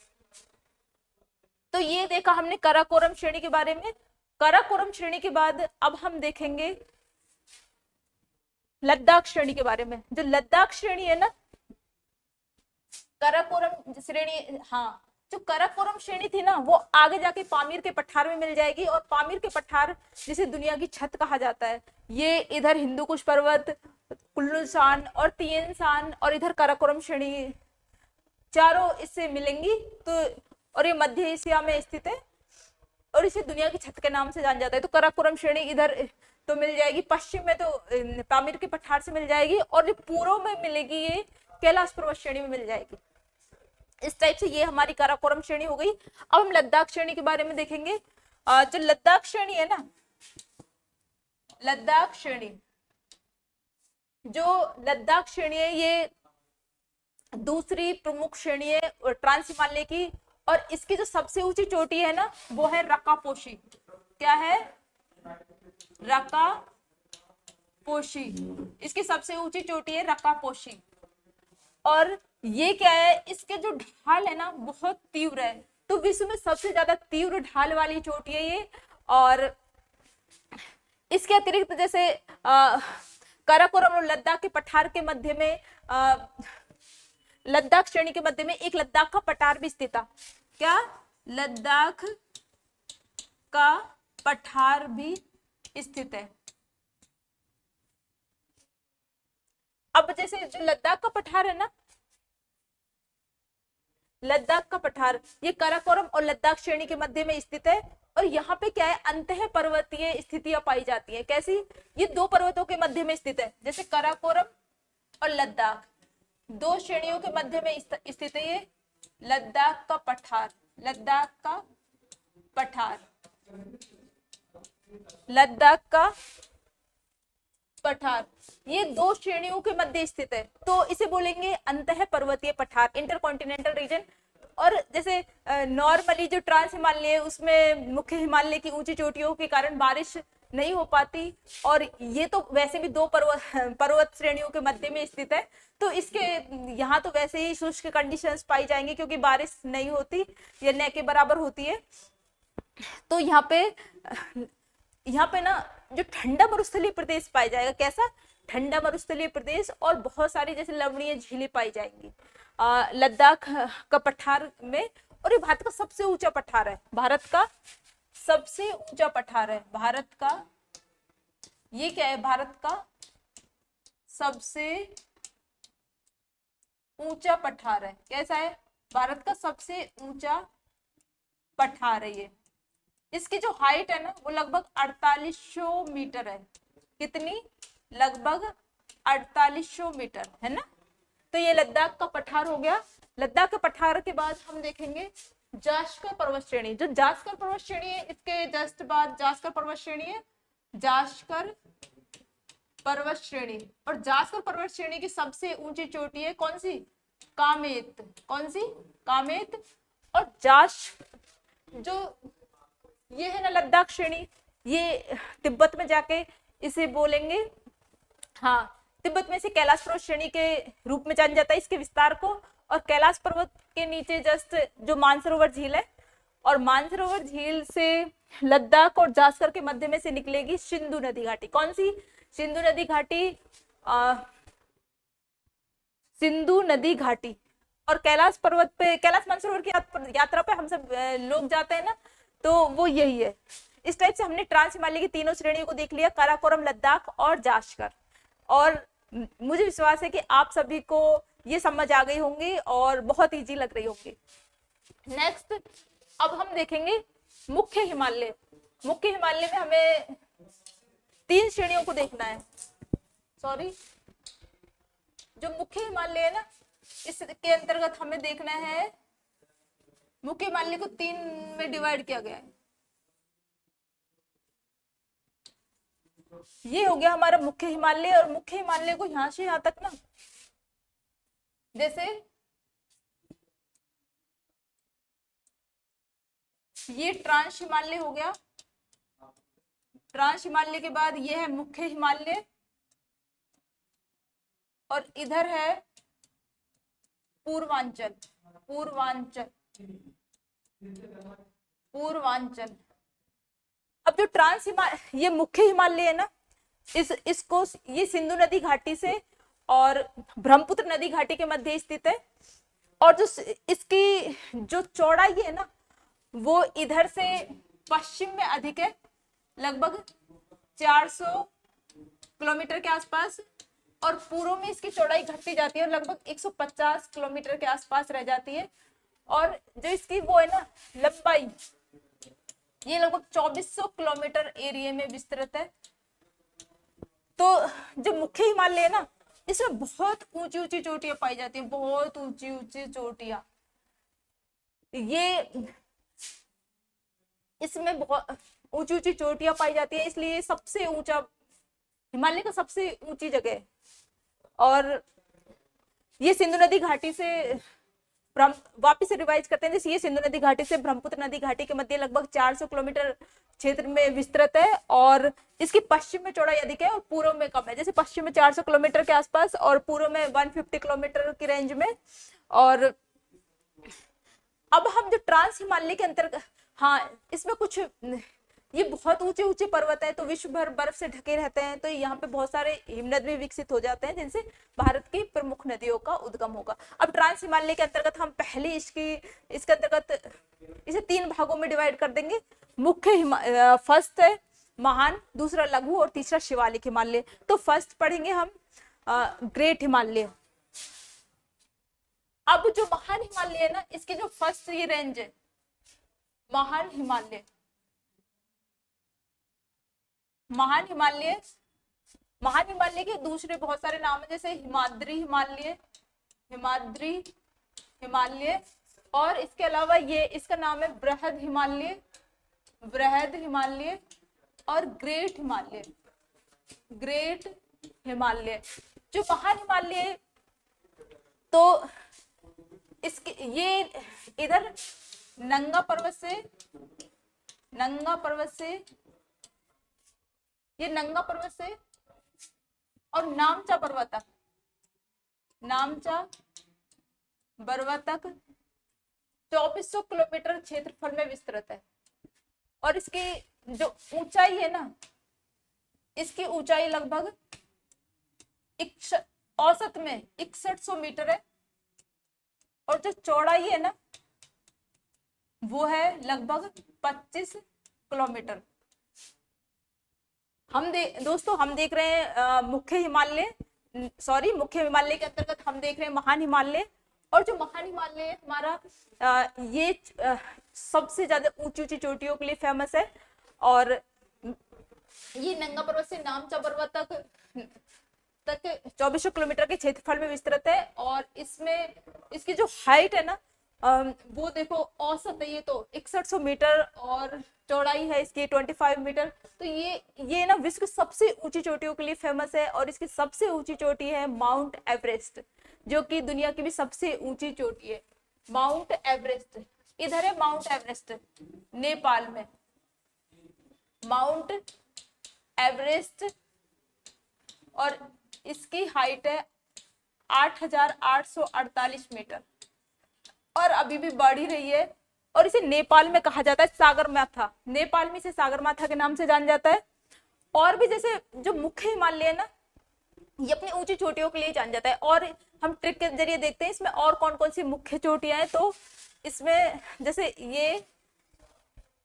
तो ये देखा हमने काराकोरम श्रेणी के बारे में। काराकोरम श्रेणी के बाद अब हम देखेंगे लद्दाख श्रेणी के बारे में। जो लद्दाख श्रेणी है ना, काराकोरम श्रेणी, हाँ, जो काराकोरम श्रेणी थी ना, वो आगे जाके पामीर के पठार में मिल जाएगी और पामीर के पठार जिसे दुनिया की छत कहा जाता है, ये इधर हिंदू कुश पर्वत, कुल्लू शान और तियेन शान और इधर काराकोरम श्रेणी, चारों इससे मिलेंगी। तो और ये मध्य एशिया में स्थित है और इसे दुनिया की छत के नाम से जाना जाता है। तो काराकोरम श्रेणी इधर तो मिल जाएगी, पश्चिम में तो पामीर के पठार से मिल जाएगी और जो पूर्व में मिलेगी ये कैलाश पर्वत श्रेणी में मिल जाएगी। इस टाइप से ये हमारी काराकोरम श्रेणी हो गई। अब हम लद्दाख श्रेणी के बारे में देखेंगे। जो लद्दाख श्रेणी है ना, लद्दाख श्रेणी, जो लद्दाख श्रेणी है ये दूसरी प्रमुख श्रेणी है ट्रांस हिमालय की और इसकी जो सबसे ऊंची चोटी है ना, वो है रकापोशी। क्या है? रकापोशी। इसकी सबसे ऊंची चोटी है रकापोशी और ये क्या है, इसके जो ढाल है ना बहुत तीव्र है। तो विश्व में सबसे ज्यादा तीव्र ढाल वाली चोटी है ये। और इसके अतिरिक्त जैसे काराकोरम और लद्दाख के पठार के मध्य में, लद्दाख श्रेणी के मध्य में एक लद्दाख का पठार भी स्थित था। क्या? लद्दाख का पठार भी स्थित है। अब जैसे जो लद्दाख का पठार है ना, लद्दाख का पठार ये काराकोरम और लद्दाख श्रेणी के मध्य में स्थित है और यहाँ पे क्या है, अंतः पर्वतीय स्थितियां पाई जाती है। कैसी? ये 2 पर्वतों के मध्य में स्थित है। जैसे काराकोरम और लद्दाख 2 श्रेणियों के मध्य में स्थित है ये लद्दाख का पठार। लद्दाख का पठार, लद्दाख का पठार ये 2 श्रेणियों के मध्य स्थित है, तो इसे बोलेंगे अंतः पर्वतीय पठार, इंटरकॉन्टिनेंटल रीजन। और जैसे नॉर्मली जो ट्रांस हिमालय है उसमें मुख्य हिमालय की ऊंची चोटियों के कारण बारिश नहीं हो पाती और ये तो वैसे भी 2 पर्वत श्रेणियों के मध्य में स्थित है, तो इसके यहाँ तो वैसे ही शुष्क कंडीशंस पाई जाएंगी क्योंकि बारिश नहीं होती या न के बराबर होती है। तो यहाँ पे ना जो ठंडा मरुस्थलीय प्रदेश पाया जाएगा। कैसा? ठंडा मरुस्थलीय प्रदेश और बहुत सारी जैसे लवणीय झीलें पाई जाएंगी लद्दाख का पठार में। और ये भारत का सबसे ऊंचा पठार है। भारत का सबसे ऊंचा पठार है। भारत का ये क्या है? भारत का सबसे ऊंचा पठार है। कैसा है? भारत का सबसे ऊंचा पठार है ये। इसकी जो हाइट है ना वो लगभग 4800 मीटर है। कितनी? लगभग 4800 मीटर है ना। तो ये लद्दाख का पठार हो गया। लद्दाख के पठार के बाद हम देखेंगे जास्कर पर्वत श्रेणी। जो जास्कर पर्वत श्रेणी है इसके जस्ट बाद जास्कर पर्वत श्रेणी है। जास्कर पर्वत श्रेणी, और जास्कर पर्वत श्रेणी की सबसे ऊंची चोटी है कौन सी? कामेत। कौन सी? कामेत। और जो ये है ना लद्दाख श्रेणी, ये तिब्बत में जाके इसे बोलेंगे, हाँ, तिब्बत में से कैलाश पर्वत श्रेणी के रूप में जाना जाता है इसके विस्तार को। और कैलाश पर्वत के नीचे जस्ट जो मानसरोवर झील है, और मानसरोवर झील से लद्दाख और जास्कर के मध्य में से निकलेगी सिंधु नदी घाटी। कौन सी? सिंधु नदी घाटी, सिंधु नदी घाटी। और कैलाश पर्वत पे, कैलाश मानसरोवर की यात्रा पे हम सब लोग जाते हैं ना, तो वो यही है। इस टाइप से हमने ट्रांस हिमालय की तीनों श्रेणियों को देख लिया, काराकोरम, लद्दाख और जास्कर। और मुझे विश्वास है कि आप सभी को ये समझ आ गई होंगी और बहुत इजी लग रही होंगी। नेक्स्ट अब हम देखेंगे मुख्य हिमालय। मुख्य हिमालय में हमें 3 श्रेणियों को देखना है। सॉरी, जो मुख्य हिमालय है ना, इसके अंतर्गत हमें देखना है, मुख्य हिमालय को 3 में डिवाइड किया गया है। ये हो गया हमारा मुख्य हिमालय। और मुख्य हिमालय को यहां से यहां तक ना, जैसे ये ट्रांस हिमालय हो गया, ट्रांस हिमालय के बाद ये है मुख्य हिमालय, और इधर है पूर्वांचल। पूर्वांचल, पूर्वांचल। अब जो ट्रांस हिमालय, ये मुख्य हिमालय है ना, इसको ये सिंधु नदी घाटी से और ब्रह्मपुत्र नदी घाटी के मध्य स्थित है। और जो इसकी जो चौड़ाई है ना, वो इधर से पश्चिम में अधिक है, लगभग 400 किलोमीटर के आसपास, और पूर्व में इसकी चौड़ाई घटती जाती है और लगभग 150 किलोमीटर के आसपास रह जाती है। और जो इसकी वो है ना लंबाई, ये लगभग 2400 किलोमीटर एरिया में विस्तृत है। तो जो मुख्य हिमालय है ना, इसमें बहुत ऊंची ऊंची चोटियां पाई जाती हैं, बहुत ऊंची ऊंची चोटियां। ये इसमें बहुत ऊंची ऊंची चोटियां पाई जाती है, इसलिए सबसे ऊंचा, हिमालय का सबसे ऊंची जगह है। और ये सिंधु नदी घाटी से, वापिस से रिवाइज करते हैं, जैसे ये सिंधु नदी घाटी से ब्रह्मपुत्र नदी घाटी के मध्य लगभग 400 किलोमीटर क्षेत्र में विस्तृत है, और इसकी पश्चिम में चौड़ाई अधिक है और पूर्व में कम है। जैसे पश्चिम में 400 किलोमीटर के आसपास और पूर्व में 150 किलोमीटर की रेंज में। और अब हम जो ट्रांस हिमालय के अंतर्गत, हाँ, इसमें कुछ, ये बहुत ऊंचे ऊंचे पर्वत है, तो विश्व भर बर्फ से ढके रहते हैं, तो यहाँ पे बहुत सारे हिमनद भी विकसित हो जाते हैं, जिनसे भारत की प्रमुख नदियों का उद्गम होगा। अब ट्रांस हिमालय के अंतर्गत हम पहले इसके अंतर्गत इसे 3 भागों में डिवाइड कर देंगे। मुख्य फर्स्ट है महान, दूसरा लघु और तीसरा शिवालिक हिमालय। तो फर्स्ट पढ़ेंगे हम ग्रेट हिमालय। अब जो महान हिमालय है ना, इसके जो फर्स्ट ये रेंज है महान हिमालय, महान हिमालय, महान हिमालय के दूसरे बहुत सारे नाम है, जैसे हिमाद्री हिमालय, हिमाद्री हिमालय, और इसके अलावा ये इसका नाम है बृहद हिमालय, बृहद हिमालय, और ग्रेट हिमालय, ग्रेट हिमालय। जो महान हिमालय, तो इसके ये इधर नंगा पर्वत से, नंगा पर्वत से, ये नंगा पर्वत से और नामचा पर्वत तक, नामचा पर्वत तक 2400 किलोमीटर क्षेत्रफल में विस्तृत है। और इसकी जो ऊंचाई है ना, इसकी ऊंचाई लगभग औसत में 6100 मीटर है, और जो चौड़ाई है ना, वो है लगभग 25 किलोमीटर। दोस्तों हम देख रहे हैं मुख्य हिमालय, सॉरी, मुख्य हिमालय के अंतर्गत हम देख रहे हैं महान हिमालय। और जो महान हिमालय है हमारा, ये सबसे ज्यादा ऊंची ऊंची चोटियों के लिए फेमस है, और ये नंगा पर्वत से नामचा पर्वत तक 2400 किलोमीटर के क्षेत्रफल में विस्तृत है। और इसमें इसकी जो हाइट है ना, वो देखो औसत है, ये तो 6100 मीटर, और चौड़ाई है इसकी 25 मीटर। तो ये ना विश्व की सबसे ऊंची चोटियों के लिए फेमस है। और इसकी सबसे ऊंची चोटी है माउंट एवरेस्ट, जो कि दुनिया की भी सबसे ऊंची चोटी है, माउंट एवरेस्ट। इधर है माउंट एवरेस्ट नेपाल में, माउंट एवरेस्ट और इसकी हाइट है 8,848 मीटर और अभी भी बढ़ ही रही है। और इसे नेपाल में कहा जाता है सागरमाथा, नेपाल में इसे सागरमाथा के नाम से जाना जाता है। और भी जैसे जो मुख्य हिमालय है ना, ये अपनी ऊंची चोटियों के लिए जाना जाता है। और हम ट्रिक के जरिए देखते हैं इसमें और कौन कौन सी मुख्य चोटियां हैं। तो इसमें जैसे ये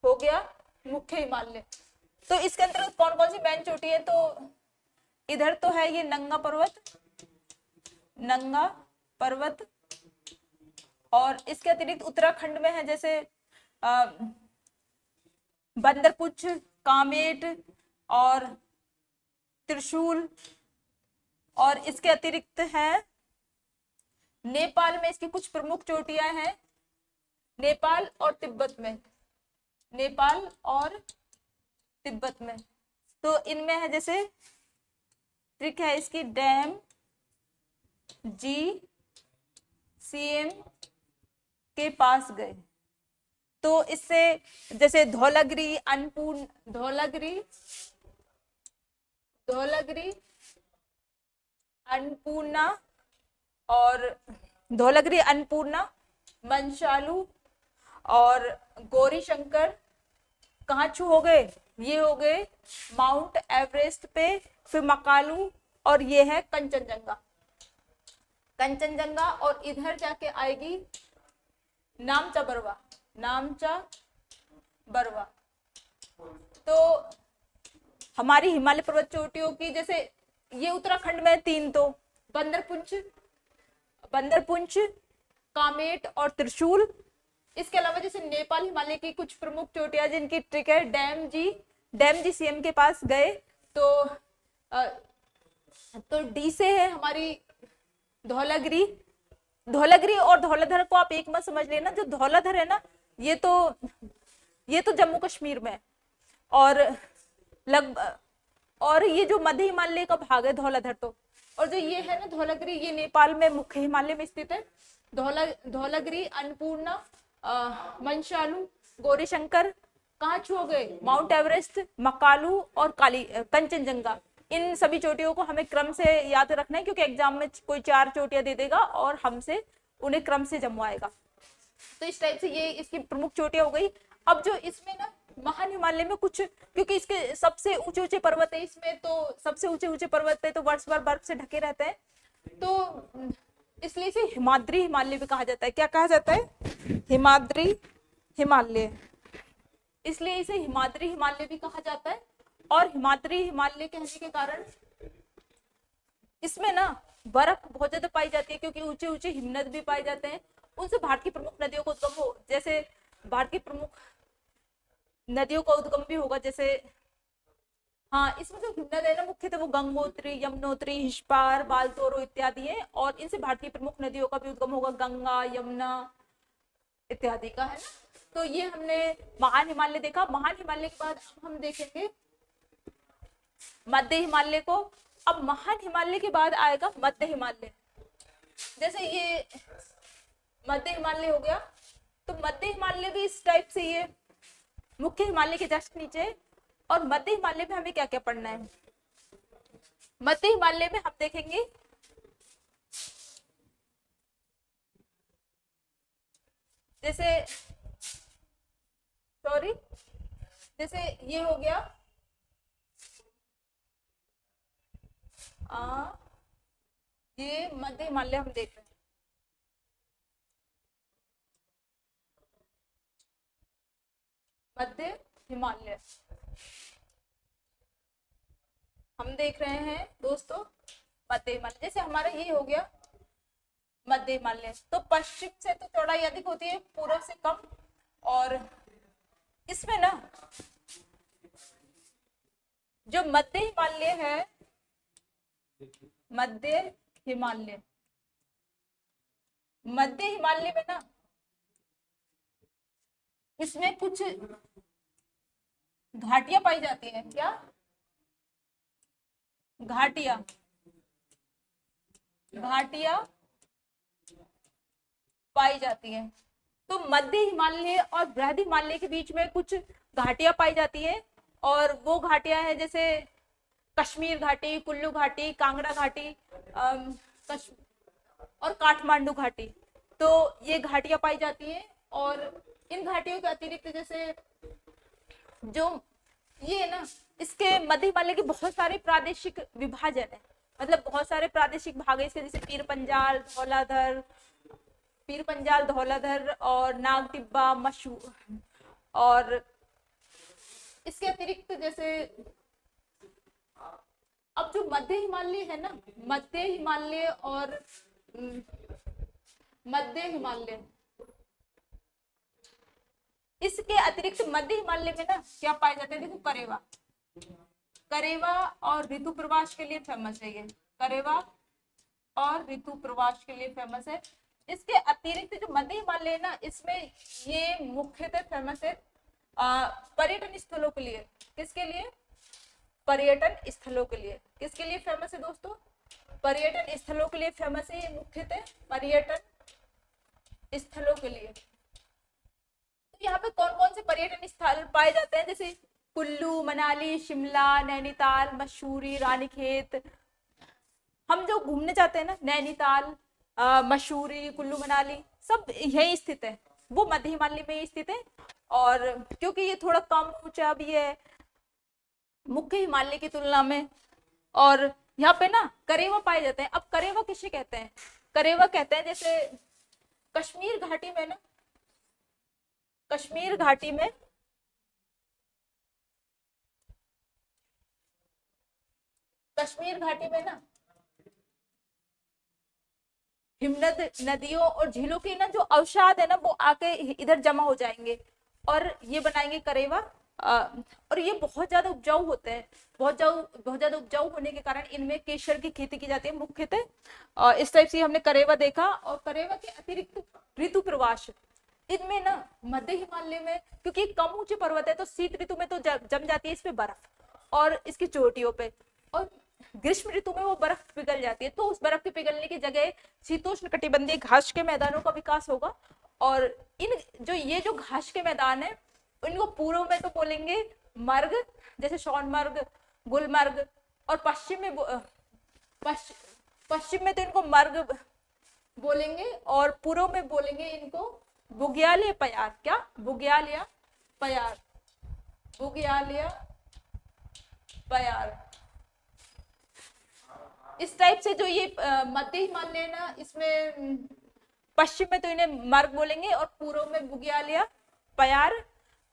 हो गया मुख्य हिमालय, तो इसके अंतर्गत कौन कौन सी मेन चोटी है, तो इधर तो है ये नंगा पर्वत, और इसके अतिरिक्त उत्तराखंड में है जैसे बंदरपुछ, कामेट और त्रिशूल। और इसके अतिरिक्त है नेपाल में इसकी कुछ प्रमुख चोटियां हैं, नेपाल और तिब्बत में। तो इनमें है जैसे ट्रिक है इसकी, डैम जी सीएम के पास गए। तो इससे जैसे धौलागिरी, अन्नपूर्णा, मंशालू और गौरी शंकर कहाँ छू हो गए, ये हो गए माउंट एवरेस्ट पे। फिर मकालू और ये है कंचनजंगा और इधर जाके आएगी नामचा बरवा। तो हमारी हिमालय पर्वत चोटियों की जैसे ये उत्तराखंड में 3, तो बंदरपुंछ, कामेट और त्रिशूल। इसके अलावा जैसे नेपाल हिमालय की कुछ प्रमुख चोटियां जिनकी ट्रिक है, डैम जी सीएम के पास गए। तो डी से है हमारी धौलागिरी और धौलाधर को आप एक मत समझ लेना, जो धौलाधर है ना ये तो जम्मू कश्मीर में, और ये जो मध्य हिमालय का भाग है धौलाधर, तो और जो ये है ना धौलागिरी, ये नेपाल में मुख्य हिमालय में स्थित है। धौलागिरी, अन्नपूर्णा, मंशालू, गौरीशंकर कहाँ छू हो गए, माउंट एवरेस्ट, मकालू और कंचनजंगा। इन सभी चोटियों को हमें क्रम से याद रखना है, क्योंकि एग्जाम में कोई 4 चोटियां दे देगा और हमसे उन्हें क्रम से जमवाएगा। तो इस टाइप से ये इसकी प्रमुख चोटियां हो गई। अब जो इसमें ना महान हिमालय में कुछ, क्योंकि इसके सबसे ऊंचे पर्वत है, इसमें तो सबसे ऊंचे पर्वत है, तो वर्ष भर बर्फ से ढके रहते हैं, तो इसलिए इसे हिमाद्री हिमालय भी कहा जाता है। क्या कहा जाता है, हिमाद्री हिमालय। इसलिए इसे हिमाद्री हिमालय भी कहा जाता है। और हिमाद्री हिमालय कहने के कारण इसमें ना बर्फ बहुत ज्यादा पाई जाती है, क्योंकि ऊंचे ऊंचे हिमनद भी पाए जाते हैं। उनसे भारत की प्रमुख नदियों का उद्गम हो, जैसे भारत की प्रमुख नदियों का उद्गम भी होगा, जैसे हाँ, इसमें जो हिमनद है ना मुख्यतः वो गंगोत्री, यमुनोत्री, हिस्पार, बालतोरो इत्यादि है। और इनसे भारत की प्रमुख नदियों का भी उद्गम होगा, गंगा, यमुना इत्यादि का, है ना। तो ये हमने महान हिमालय देखा। महान हिमालय के बाद अब हम देखेंगे मध्य हिमालय को। अब महान हिमालय के बाद आएगा मध्य हिमालय। जैसे ये मध्य हिमालय हो गया, तो मध्य हिमालय भी इस टाइप से ये मुख्य हिमालय के जस्ट नीचे। और मध्य हिमालय में हमें क्या क्या पढ़ना है, मध्य हिमालय में हम देखेंगे जैसे ये हो गया ये मध्य हिमालय हम देख रहे हैं। मध्य हिमालय हम देख रहे हैं दोस्तों, मध्य हिमालय। जैसे हमारा ये हो गया मध्य हिमालय, तो पश्चिम से तो चौड़ाई अधिक होती है, पूर्व से कम। और इसमें ना जो मध्य हिमालय है, मध्य हिमालय में ना इसमें कुछ घाटियां पाई जाती हैं। क्या घाटियां पाई जाती हैं। तो मध्य हिमालय और बृहद हिमालय के बीच में कुछ घाटियां पाई जाती है। और वो घाटियां हैं जैसे कश्मीर घाटी, कुल्लू घाटी, कांगड़ा घाटी, कश और काठमांडू घाटी। तो ये घाटियां पाई जाती हैं। और इन घाटियों के अतिरिक्त जैसे जो ये है ना, इसके मध्य हिमालय के बहुत सारे प्रादेशिक विभाजन है, मतलब बहुत सारे प्रादेशिक भाग है इसके, जैसे पीर पंजाल, धौलाधर और नाग टिब्बा, मशहू। और इसके अतिरिक्त जैसे अब जो मध्य हिमालय है ना, मध्य हिमालय और मध्य हिमालय, इसके अतिरिक्त मध्य हिमालय में ना क्या पाए जाते हैं, देखो करेवा, करेवा और ऋतु प्रवास के लिए फेमस है ये, करेवा और ऋतु प्रवास के लिए फेमस है। इसके अतिरिक्त जो मध्य हिमालय है ना, इसमें ये मुख्यतः फेमस है पर्यटन स्थलों के लिए। किसके लिए? पर्यटन स्थलों के लिए। किसके लिए फेमस है दोस्तों? पर्यटन स्थलों के लिए फेमस है ये, मुख्यतः पर्यटन स्थलों के लिए। तो यहाँ पे कौन कौन से पर्यटन स्थल पाए जाते हैं, जैसे कुल्लू, मनाली, शिमला, नैनीताल, मसूरी, रानीखेत। हम जो घूमने जाते हैं ना, नैनीताल, मसूरी, कुल्लू मनाली, सब यही स्थित है, वो मध्य हिमालय में ही स्थित है। और क्योंकि ये थोड़ा कम ऊंचा भी है मुख्य हिमालय की तुलना में, और यहाँ पे ना करेवा पाए जाते हैं। अब करेवा किसे कहते हैं? करेवा कहते हैं जैसे कश्मीर घाटी में ना, कश्मीर घाटी में ना हिमनद नदियों और झीलों के ना जो अवसाद है ना, वो आके इधर जमा हो जाएंगे और ये बनाएंगे करेवा। और ये बहुत ज्यादा उपजाऊ होते हैं, बहुत ज्यादा उपजाऊ होने के कारण इनमें केसर की खेती की जाती है मुख्यतः। इस टाइप से हमने करेवा देखा। और करेवा के अतिरिक्त ऋतु प्रवास, इनमें ना मध्य हिमालय में, क्योंकि कम ऊंचे पर्वत है तो शीत ऋतु में तो जम जाती है इस पे बर्फ और इसकी चोटियों पे, और ग्रीष्म ऋतु में वो बर्फ पिघल जाती है। तो उस बर्फ के पिघलने की जगह शीतोष्ण कटिबंधीय घास के मैदानों का विकास होगा। और ये जो घास के मैदान है, इनको पूर्व में तो बोलेंगे मर्ग, जैसे सोनमर्ग, गुलमर्ग, और पश्चिम में तो इनको मर्ग बोलेंगे, और पूर्व में बोलेंगे इनको बुग्याल या पयार। क्या? बुग्याल या पयार, बुग्याल या पयार। इस टाइप से जो ये मध्य हिमालय है ना, इसमें पश्चिम में तो इन्हें मर्ग बोलेंगे और पूर्व में बुग्याल या पयार।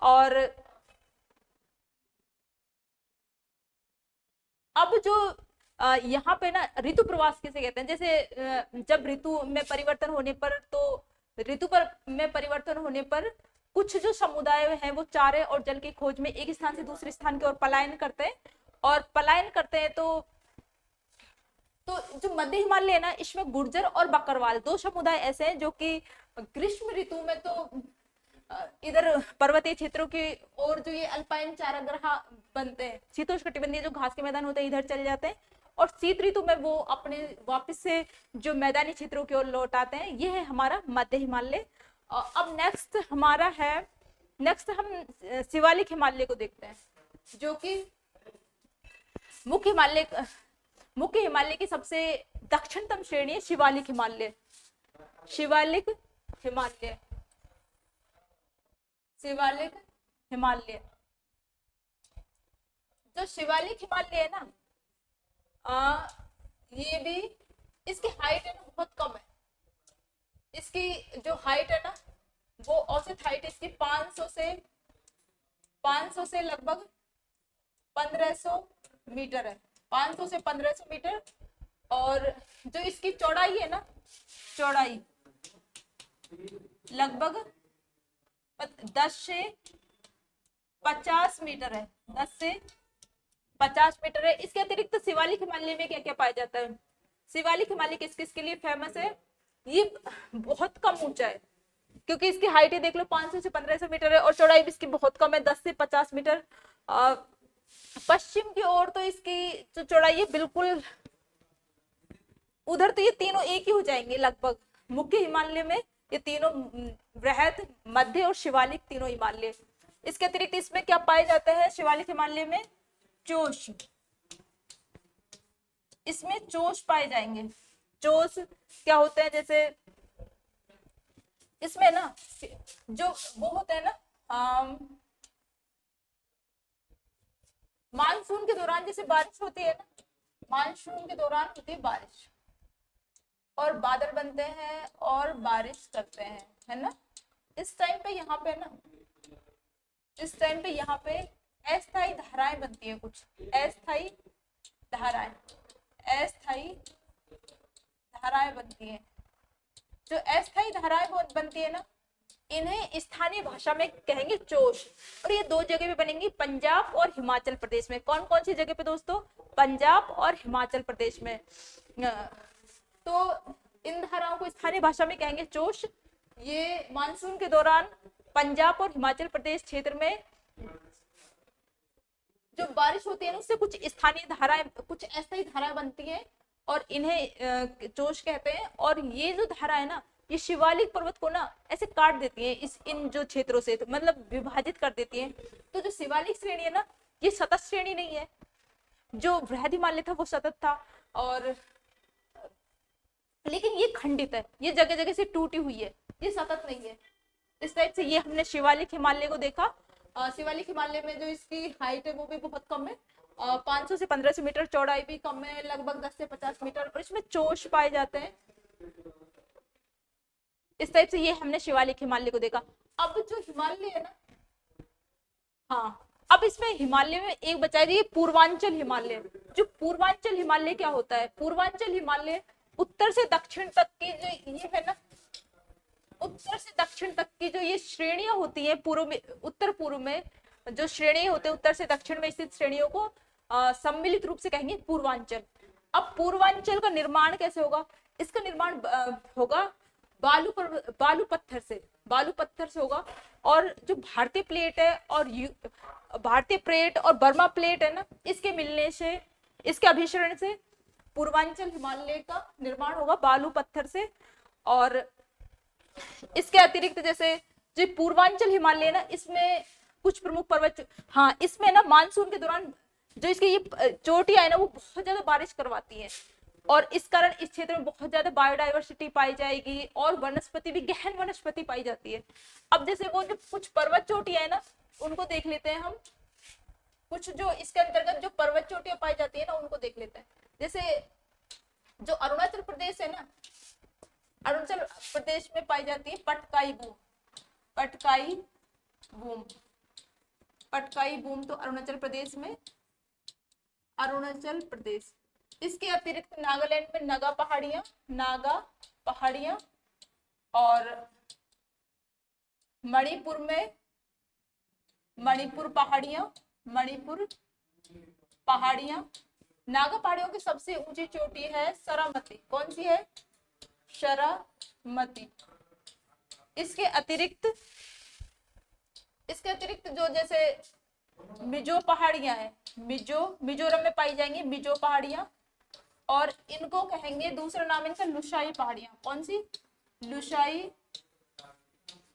और अब जो यहाँ पे ना ऋतु प्रवास किसे कहते हैं, जैसे जब ऋतु में परिवर्तन होने पर, तो में परिवर्तन होने पर कुछ जो समुदाय हैं वो चारे और जल की खोज में एक स्थान से दूसरे स्थान की ओर पलायन करते हैं। और पलायन करते हैं तो जो मध्य हिमालय है ना, इसमें गुर्जर और बकरवाल दो समुदाय ऐसे हैं जो कि ग्रीष्म ऋतु में तो इधर पर्वतीय क्षेत्रों की और जो ये अल्पाइन चारागाह बनते हैं, शीतोष्णकटिबंधीय जो घास के मैदान होते हैं, इधर चले जाते हैं। और शीत ऋतु में वो अपने वापस से जो मैदानी क्षेत्रों की ओर लौट आते हैं। ये है हमारा मध्य हिमालय। अब नेक्स्ट हम शिवालिक हिमालय को देखते हैं, जो कि मुख्य हिमालय की सबसे दक्षिणतम श्रेणी है शिवालिक हिमालय। शिवालिक हिमालय जो शिवालिक हिमालय है ना, ये भी, इसकी हाइट है ना बहुत कम है। इसकी जो हाइट है ना, वो औसत हाइट इसकी 500 से लगभग 1500 मीटर है, 500 से 1500 मीटर। और जो इसकी चौड़ाई है ना, चौड़ाई लगभग 10 से 50 मीटर है, 10 से 50 मीटर है। इसके अतिरिक्त शिवालिक हिमालय में क्या क्या पाया जाता है? शिवालिक हिमालय किस किस के लिए फेमस है? ये बहुत कम ऊंचा है, क्योंकि इसकी हाइट ही देख लो 500 से 1500 मीटर है, और चौड़ाई भी इसकी बहुत कम है, 10 से 50 मीटर। पश्चिम की ओर तो इसकी जो चौड़ाई है बिल्कुल, उधर तो ये तीनों एक ही हो जाएंगे लगभग। मुख्य हिमालय में ये तीनों, वृहद, मध्य और शिवालिक, तीनों हिमालय। इसके अतिरिक्त इसमें क्या पाए जाते हैं शिवालिक हिमालय में? इसमें चोश पाए जाएंगे। चोश क्या होते हैं, जैसे इसमें ना जो वो होता है ना, मानसून के दौरान जैसे बारिश होती है ना, मानसून के दौरान होती है बारिश और बादल बनते हैं और बारिश करते हैं, है ना। इस टाइम पे यहाँ पे ना, इस टाइम पे यहाँ पे अस्थायी धाराएं बनती है, कुछ अस्थायी धाराएं, अस्थायी धाराएं बनती है। जो अस्थायी धाराएं बनती है ना, इन्हें स्थानीय भाषा में कहेंगे चोश। और ये दो जगह पे बनेंगी, पंजाब और हिमाचल प्रदेश में। कौन कौन सी जगह पे दोस्तों? पंजाब और हिमाचल प्रदेश में। तो इन धाराओं को स्थानीय भाषा में कहेंगे चोश। ये मानसून के दौरान पंजाब और हिमाचल प्रदेश क्षेत्र में जो बारिश होती है ना, उससे कुछ स्थानीय धाराएं, कुछ अस्थायी धाराएं बनती हैं और इन्हें जोश कहते हैं। और ये जो धारा है ना, ये शिवालिक पर्वत को ना ऐसे काट देती है, इन जो क्षेत्रों से, तो मतलब विभाजित कर देती है। तो जो शिवालिक श्रेणी है ना, ये सतत श्रेणी नहीं है। जो बृहद हिमालय था वो सतत था, और लेकिन ये खंडित है, ये जगह जगह से टूटी हुई है, ये सतत नहीं है। इस टाइप से ये हमने शिवालिक हिमालय को देखा। शिवालिक हिमालय में जो इसकी हाइट है वो भी बहुत कम है, 500 से 1500 मीटर, चौड़ाई भी कम है, लगभग 10 से 50 मीटर, और इसमें चोश पाए जाते हैं। इस टाइप से ये हमने शिवालिक हिमालय को देखा। अब जो हिमालय है ना, हाँ, अब इसमें हिमालय में एक बचा है, पूर्वांचल हिमालय। जो पूर्वांचल हिमालय क्या होता है? पूर्वांचल हिमालय उत्तर से दक्षिण तक की जो ये है ना, उत्तर से दक्षिण तक की जो ये श्रेणियां होती है, पूर्व में, उत्तर पूर्व में जो श्रेणी होते हैं, उत्तर से दक्षिण में स्थित श्रेणियों को सम्मिलित रूप से कहेंगे पूर्वांचल। अब पूर्वांचल का निर्माण कैसे होगा? इसका निर्माण होगा बालू पत्थर से, बालू पत्थर से होगा। और जो भारतीय प्लेट है और भारतीय प्लेट और बर्मा प्लेट है ना, इसके मिलने से, इसके अभिसरण से पूर्वांचल हिमालय का निर्माण होगा बालू पत्थर से। और इसके अतिरिक्त जैसे जो पूर्वांचल हिमालय ना, इसमें कुछ प्रमुख पर्वत, हाँ, इसमें ना मानसून के दौरान जो इसकी ये चोटियां है ना, वो बहुत ज्यादा बारिश करवाती है, और इस कारण इस क्षेत्र में बहुत ज्यादा बायोडाइवर्सिटी पाई जाएगी और वनस्पति भी, गहन वनस्पति पाई जाती है। अब जैसे वो जो कुछ पर्वत चोटियां है ना, उनको देख लेते हैं हम। कुछ जो इसके अंतर्गत जो पर्वत चोटियां पाई जाती है ना, उनको देख लेते हैं। जैसे जो अरुणाचल प्रदेश है ना, अरुणाचल प्रदेश में पाई जाती है Patkai boom, Patkai boom, Patkai boom, तो अरुणाचल प्रदेश में, अरुणाचल प्रदेश। इसके अतिरिक्त नागालैंड में नागा पहाड़ियां, नागा पहाड़ियां, और मणिपुर में मणिपुर पहाड़ियां, मणिपुर पहाड़ियां। नागा पहाड़ियों की सबसे ऊंची चोटी है सरामती। कौन सी है? शरामती। इसके अतिरिक्त जो जैसे मिजो पहाड़ियां हैं, मिजोरम में पाई जाएंगी मिजो पहाड़ियां, और इनको कहेंगे, दूसरा नाम इनका लुशाई पहाड़ियां। कौन सी? लुशाई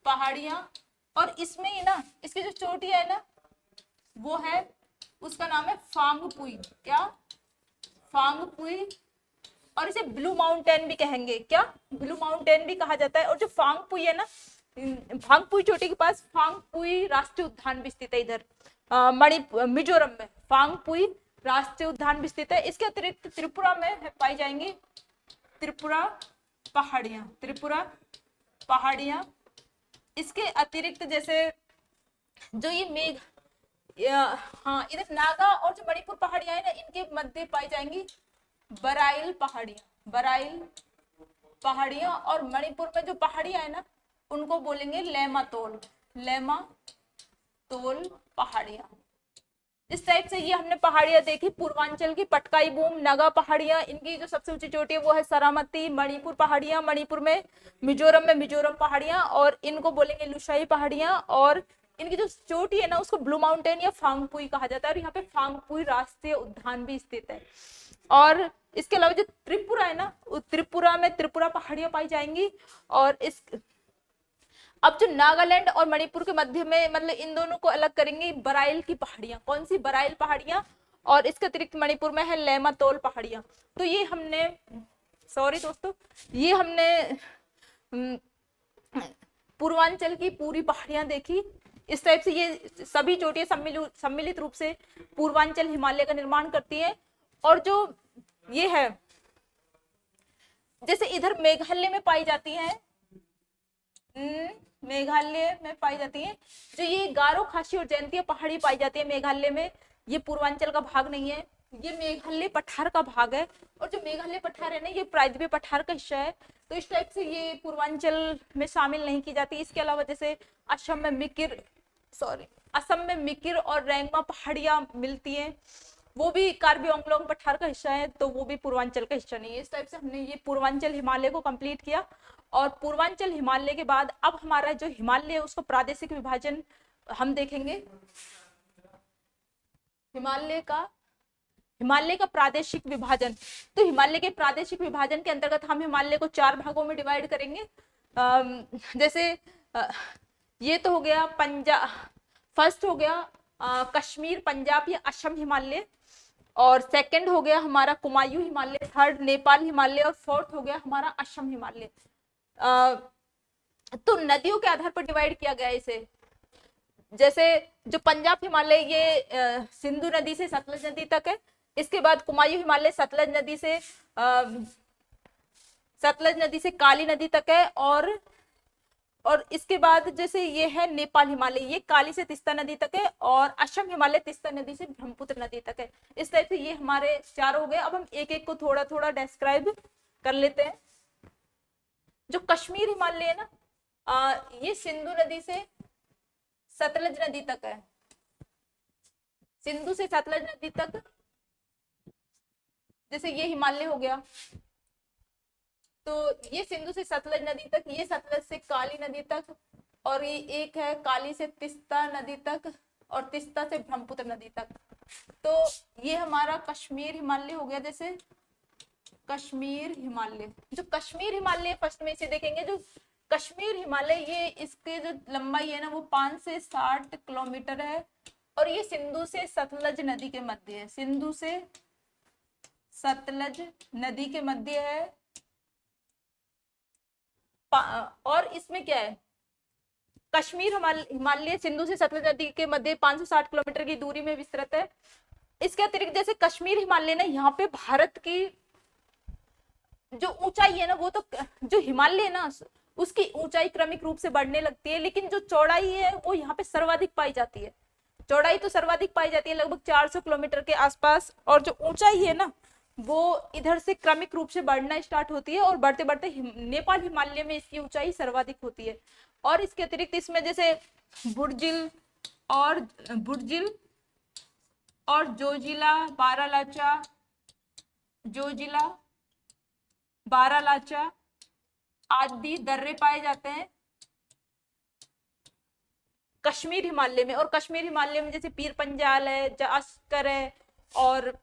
पहाड़ियां। और इसमें ना, इसकी जो चोटी है ना, वो है, उसका नाम है फांगपुई। क्या? फांगपुई। और इसे ब्लू माउंटेन भी कहेंगे। क्या? ब्लू माउंटेन भी कहा जाता है। और जो फांगपुई है ना, फांगपुई चोटी के पास फांगपुई राष्ट्रीय उद्यान भी स्थित है, इधर मिजोरम में फांगपुई राष्ट्रीय उद्यान भी स्थित है। इसके अतिरिक्त त्रिपुरा में पाई जाएंगी त्रिपुरा पहाड़ियां, त्रिपुरा पहाड़ियां। इसके अतिरिक्त जैसे जो ये मेघ, हाँ, इधर नागा और जो मणिपुर पहाड़ियां है ना, इनके मध्य पाई जाएंगी बराइल पहाड़ियां, बराइल पहाड़ियां। और मणिपुर में जो पहाड़ियां है ना, उनको बोलेंगे लेमातोल, लेमातोल पहाड़ियां। इस टाइप से ये हमने पहाड़ियां देखी पूर्वांचल की। पटकाई बूम, नागा पहाड़ियां, इनकी जो सबसे ऊंची चोटी है वो है सरामती। मणिपुर पहाड़ियां, मणिपुर में, मिजोरम में मिजोरम पहाड़ियां, और इनको बोलेंगे लुशाई पहाड़ियां। और इनकी जो चोटी है ना, उसको ब्लू माउंटेन या फांगपुई कहा जाता है। और यहाँ पे फांगपुई राष्ट्रीय उद्यान भी स्थित है। और इसके अलावा जो त्रिपुरा है ना, त्रिपुरा में त्रिपुरा पहाड़ियां पाई जाएंगी। और इस अब जो नागालैंड और मणिपुर के मध्य में, मतलब इन दोनों को अलग करेंगे बराइल की पहाड़ियां। कौन सी? बराइल पहाड़ियां। और इसके अतिरिक्त मणिपुर में है लेमातोल पहाड़ियां। तो ये हमने, सॉरी दोस्तों, ये हमने पूर्वांचल की पूरी पहाड़ियां देखी। इस टाइप से ये सभी चोटियां सम्मिलित रूप से पूर्वांचल हिमालय का निर्माण करती हैं। और जो ये है, जैसे इधर मेघालय में पाई जाती है, मेघालय में पाई जाती है जो ये गारो, खासी और जयंतिया पहाड़ी पाई जाती है मेघालय में। ये पूर्वांचल का भाग नहीं है, ये मेघालय पठार का भाग है। और जो मेघालय पठार है ना, ये प्रायद्वीपीय पठार का हिस्सा है। तो इस टाइप से ये पूर्वांचल में शामिल नहीं की जाती। इसके अलावा जैसे असम में मिकिर और रेंगमा पहाड़ियां मिलती हैं, वो भी कार्बी आंगलोंग पठार का हिस्सा है, तो वो भी पूर्वांचल का हिस्सा नहीं है। इस टाइप से हमने ये पूर्वांचल हिमालय को कंप्लीट किया। और पूर्वांचल हिमालय के बाद अब हमारा जो हिमालय है उसको प्रादेशिक विभाजन हम देखेंगे। हिमालय का प्रादेशिक विभाजन। तो हिमालय के प्रादेशिक विभाजन के अंतर्गत हम हिमालय को 4 भागों में डिवाइड करेंगे। जैसे ये तो हो गया पंजाब, फर्स्ट हो गया कश्मीर, पंजाब या असम हिमालय, और सेकंड हो गया हमारा कुमायूं हिमालय, थर्ड नेपाल हिमालय, और फोर्थ हो गया हमारा असम हिमालय। तो नदियों के आधार पर डिवाइड किया गया इसे। जैसे जो पंजाब हिमालय ये सिंधु नदी से सतलज नदी तक है। इसके बाद कुमायूं हिमालय सतलज नदी से काली नदी तक है। और इसके बाद जैसे ये है नेपाल हिमालय, ये काली से तीस्ता नदी तक है। और असम हिमालय तीस्ता नदी से ब्रह्मपुत्र नदी तक है। इस टाइप से ये हमारे 4 हो गए। अब हम एक एक को थोड़ा थोड़ा डिस्क्राइब कर लेते हैं। जो कश्मीर हिमालय है ना, ये सिंधु नदी से सतलज नदी तक है। सिंधु से सतलज नदी तक, जैसे ये हिमालय हो गया, तो ये सिंधु से सतलज नदी तक, ये सतलज से काली नदी तक, और ये एक है काली से तीस्ता नदी तक, और तीस्ता से ब्रह्मपुत्र नदी तक। तो ये हमारा कश्मीर हिमालय हो गया। जैसे कश्मीर हिमालय, जो कश्मीर हिमालय फर्स्ट में इसे देखेंगे। जो कश्मीर हिमालय, ये इसके जो लंबाई है ना वो 5 से 60 किलोमीटर है। और ये सिंधु से सतलज नदी के मध्य है, सिंधु से सतलज नदी के मध्य है। और इसमें क्या है, कश्मीर हिमालय सिंधु से सतलज नदी के मध्य 560 किलोमीटर की दूरी में विस्तृत है। इसके अतिरिक्त जैसे कश्मीर हिमालय ना, यहाँ पे भारत की जो ऊंचाई है ना, वो तो जो हिमालय है ना उसकी ऊंचाई क्रमिक रूप से बढ़ने लगती है, लेकिन जो चौड़ाई है वो यहाँ पे सर्वाधिक पाई जाती है। चौड़ाई तो सर्वाधिक पाई जाती है, लगभग 400 किलोमीटर के आसपास। और जो ऊंचाई है ना, वो इधर से क्रमिक रूप से बढ़ना स्टार्ट होती है, और बढ़ते बढ़ते नेपाल हिमालय में इसकी ऊंचाई सर्वाधिक होती है। और इसके अतिरिक्त इसमें जैसे बुर्जिल और जोजिला, बारालाचा आदि दर्रे पाए जाते हैं कश्मीर हिमालय में। और कश्मीर हिमालय में जैसे पीर पंजाल है, जास्कर है, और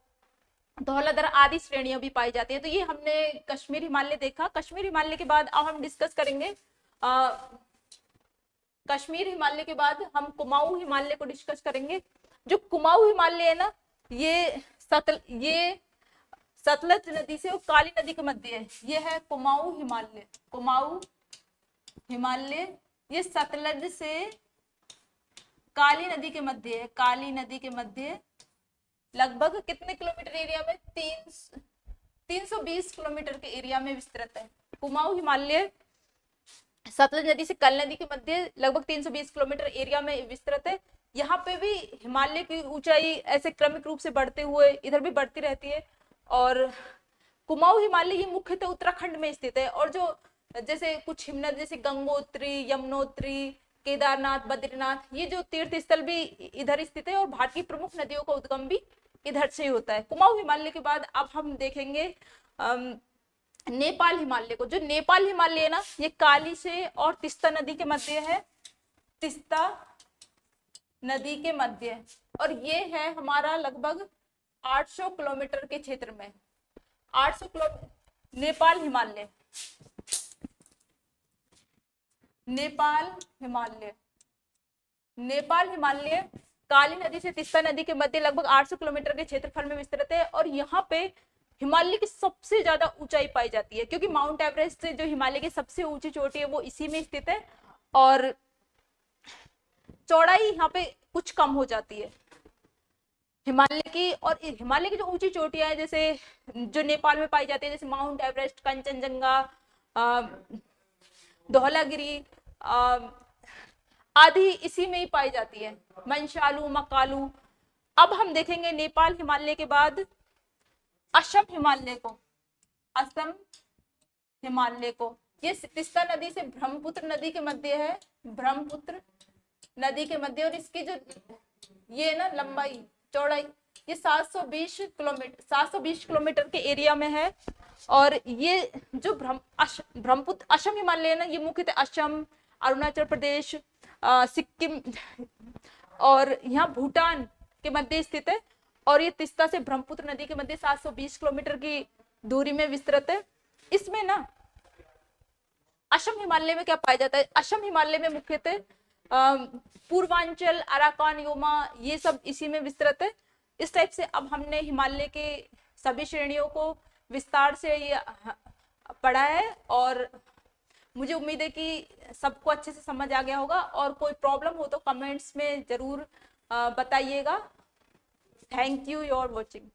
धौलाधर आदि श्रेणियां भी पाई जाती है। तो ये हमने कश्मीर हिमालय देखा। कश्मीर हिमालय के बाद अब हम डिस्कस करेंगे, कश्मीर हिमालय के बाद हम कुमाऊं हिमालय को डिस्कस करेंगे। जो कुमाऊं हिमालय है ना, ये सतलज नदी से और काली नदी के मध्य है। ये है कुमाऊं हिमालय, ये सतलज से काली नदी के मध्य है। काली नदी के मध्य लगभग कितने किलोमीटर एरिया में, 320 किलोमीटर के एरिया में विस्तृत है। कुमाऊं हिमालय सतलज नदी से काली नदी के मध्य लगभग 320 किलोमीटर एरिया में विस्तृत है। यहाँ पे भी हिमालय की ऊंचाई ऐसे क्रमिक रूप से बढ़ते हुए इधर भी बढ़ती रहती है। और कुमाऊं हिमालय ये मुख्यतः उत्तराखंड में स्थित है। और जो जैसे कुछ हिमनद जैसे गंगोत्री, यमुनोत्री, केदारनाथ, बद्रीनाथ, ये जो तीर्थ स्थल भी इधर स्थित है। और भारत की प्रमुख नदियों का उद्गम भी इधर से होता है। कुमाऊं हिमालय के बाद अब हम देखेंगे नेपाल हिमालय को। जो नेपाल हिमालय है ना, ये काली से और तीस्ता नदी के मध्य है, तीस्ता नदी के मध्य। और ये है हमारा लगभग 800 किलोमीटर के क्षेत्र में, 800 किलोमीटर। नेपाल हिमालय काली नदी से तीस्ता नदी के मध्य लगभग 800 किलोमीटर के क्षेत्रफल में विस्तृत है, और यहाँ पे हिमालय की सबसे ज्यादा ऊंचाई पाई जाती है, क्योंकि माउंट एवरेस्ट जो हिमालय की सबसे ऊंची चोटी है वो इसी में स्थित है, और चौड़ाई यहाँ पे कुछ कम हो जाती है हिमालय की। और हिमालय की जो ऊंची चोटियां हैं जैसे जो नेपाल में पाई जाती है, जैसे माउंट एवरेस्ट, कंचनजंगा, धौलागिरी आदि इसी में ही पाई जाती है, मंशालू, मकालू। अब हम देखेंगे नेपाल हिमालय के बाद असम हिमालय को। असम हिमालय को ये तीस्ता नदी से ब्रह्मपुत्र नदी के मध्य है, ब्रह्मपुत्र नदी के मध्य, और इसकी जो ये ना लंबाई चौड़ाई ये 720 किलोमीटर के एरिया में है। और ये जो ब्रह्मपुत्र असम हिमालय है ना, ये मुख्यतः असम, अरुणाचल प्रदेश, सिक्किम और यहाँ भूटान के मध्य स्थित है, और ये तीस्ता से ब्रह्मपुत्र नदी के मध्य 720 किलोमीटर की दूरी में विस्तृत है। इसमें ना असम हिमालय में क्या पाया जाता है, असम हिमालय में मुख्यतः पूर्वांचल, अराकान, योमा, ये सब इसी में विस्तृत है। इस टाइप से अब हमने हिमालय के सभी श्रेणियों को विस्तार से ये पढ़ा है, और मुझे उम्मीद है कि सबको अच्छे से समझ आ गया होगा, और कोई प्रॉब्लम हो तो कमेंट्स में जरूर बताइएगा। Thank you, you are watching.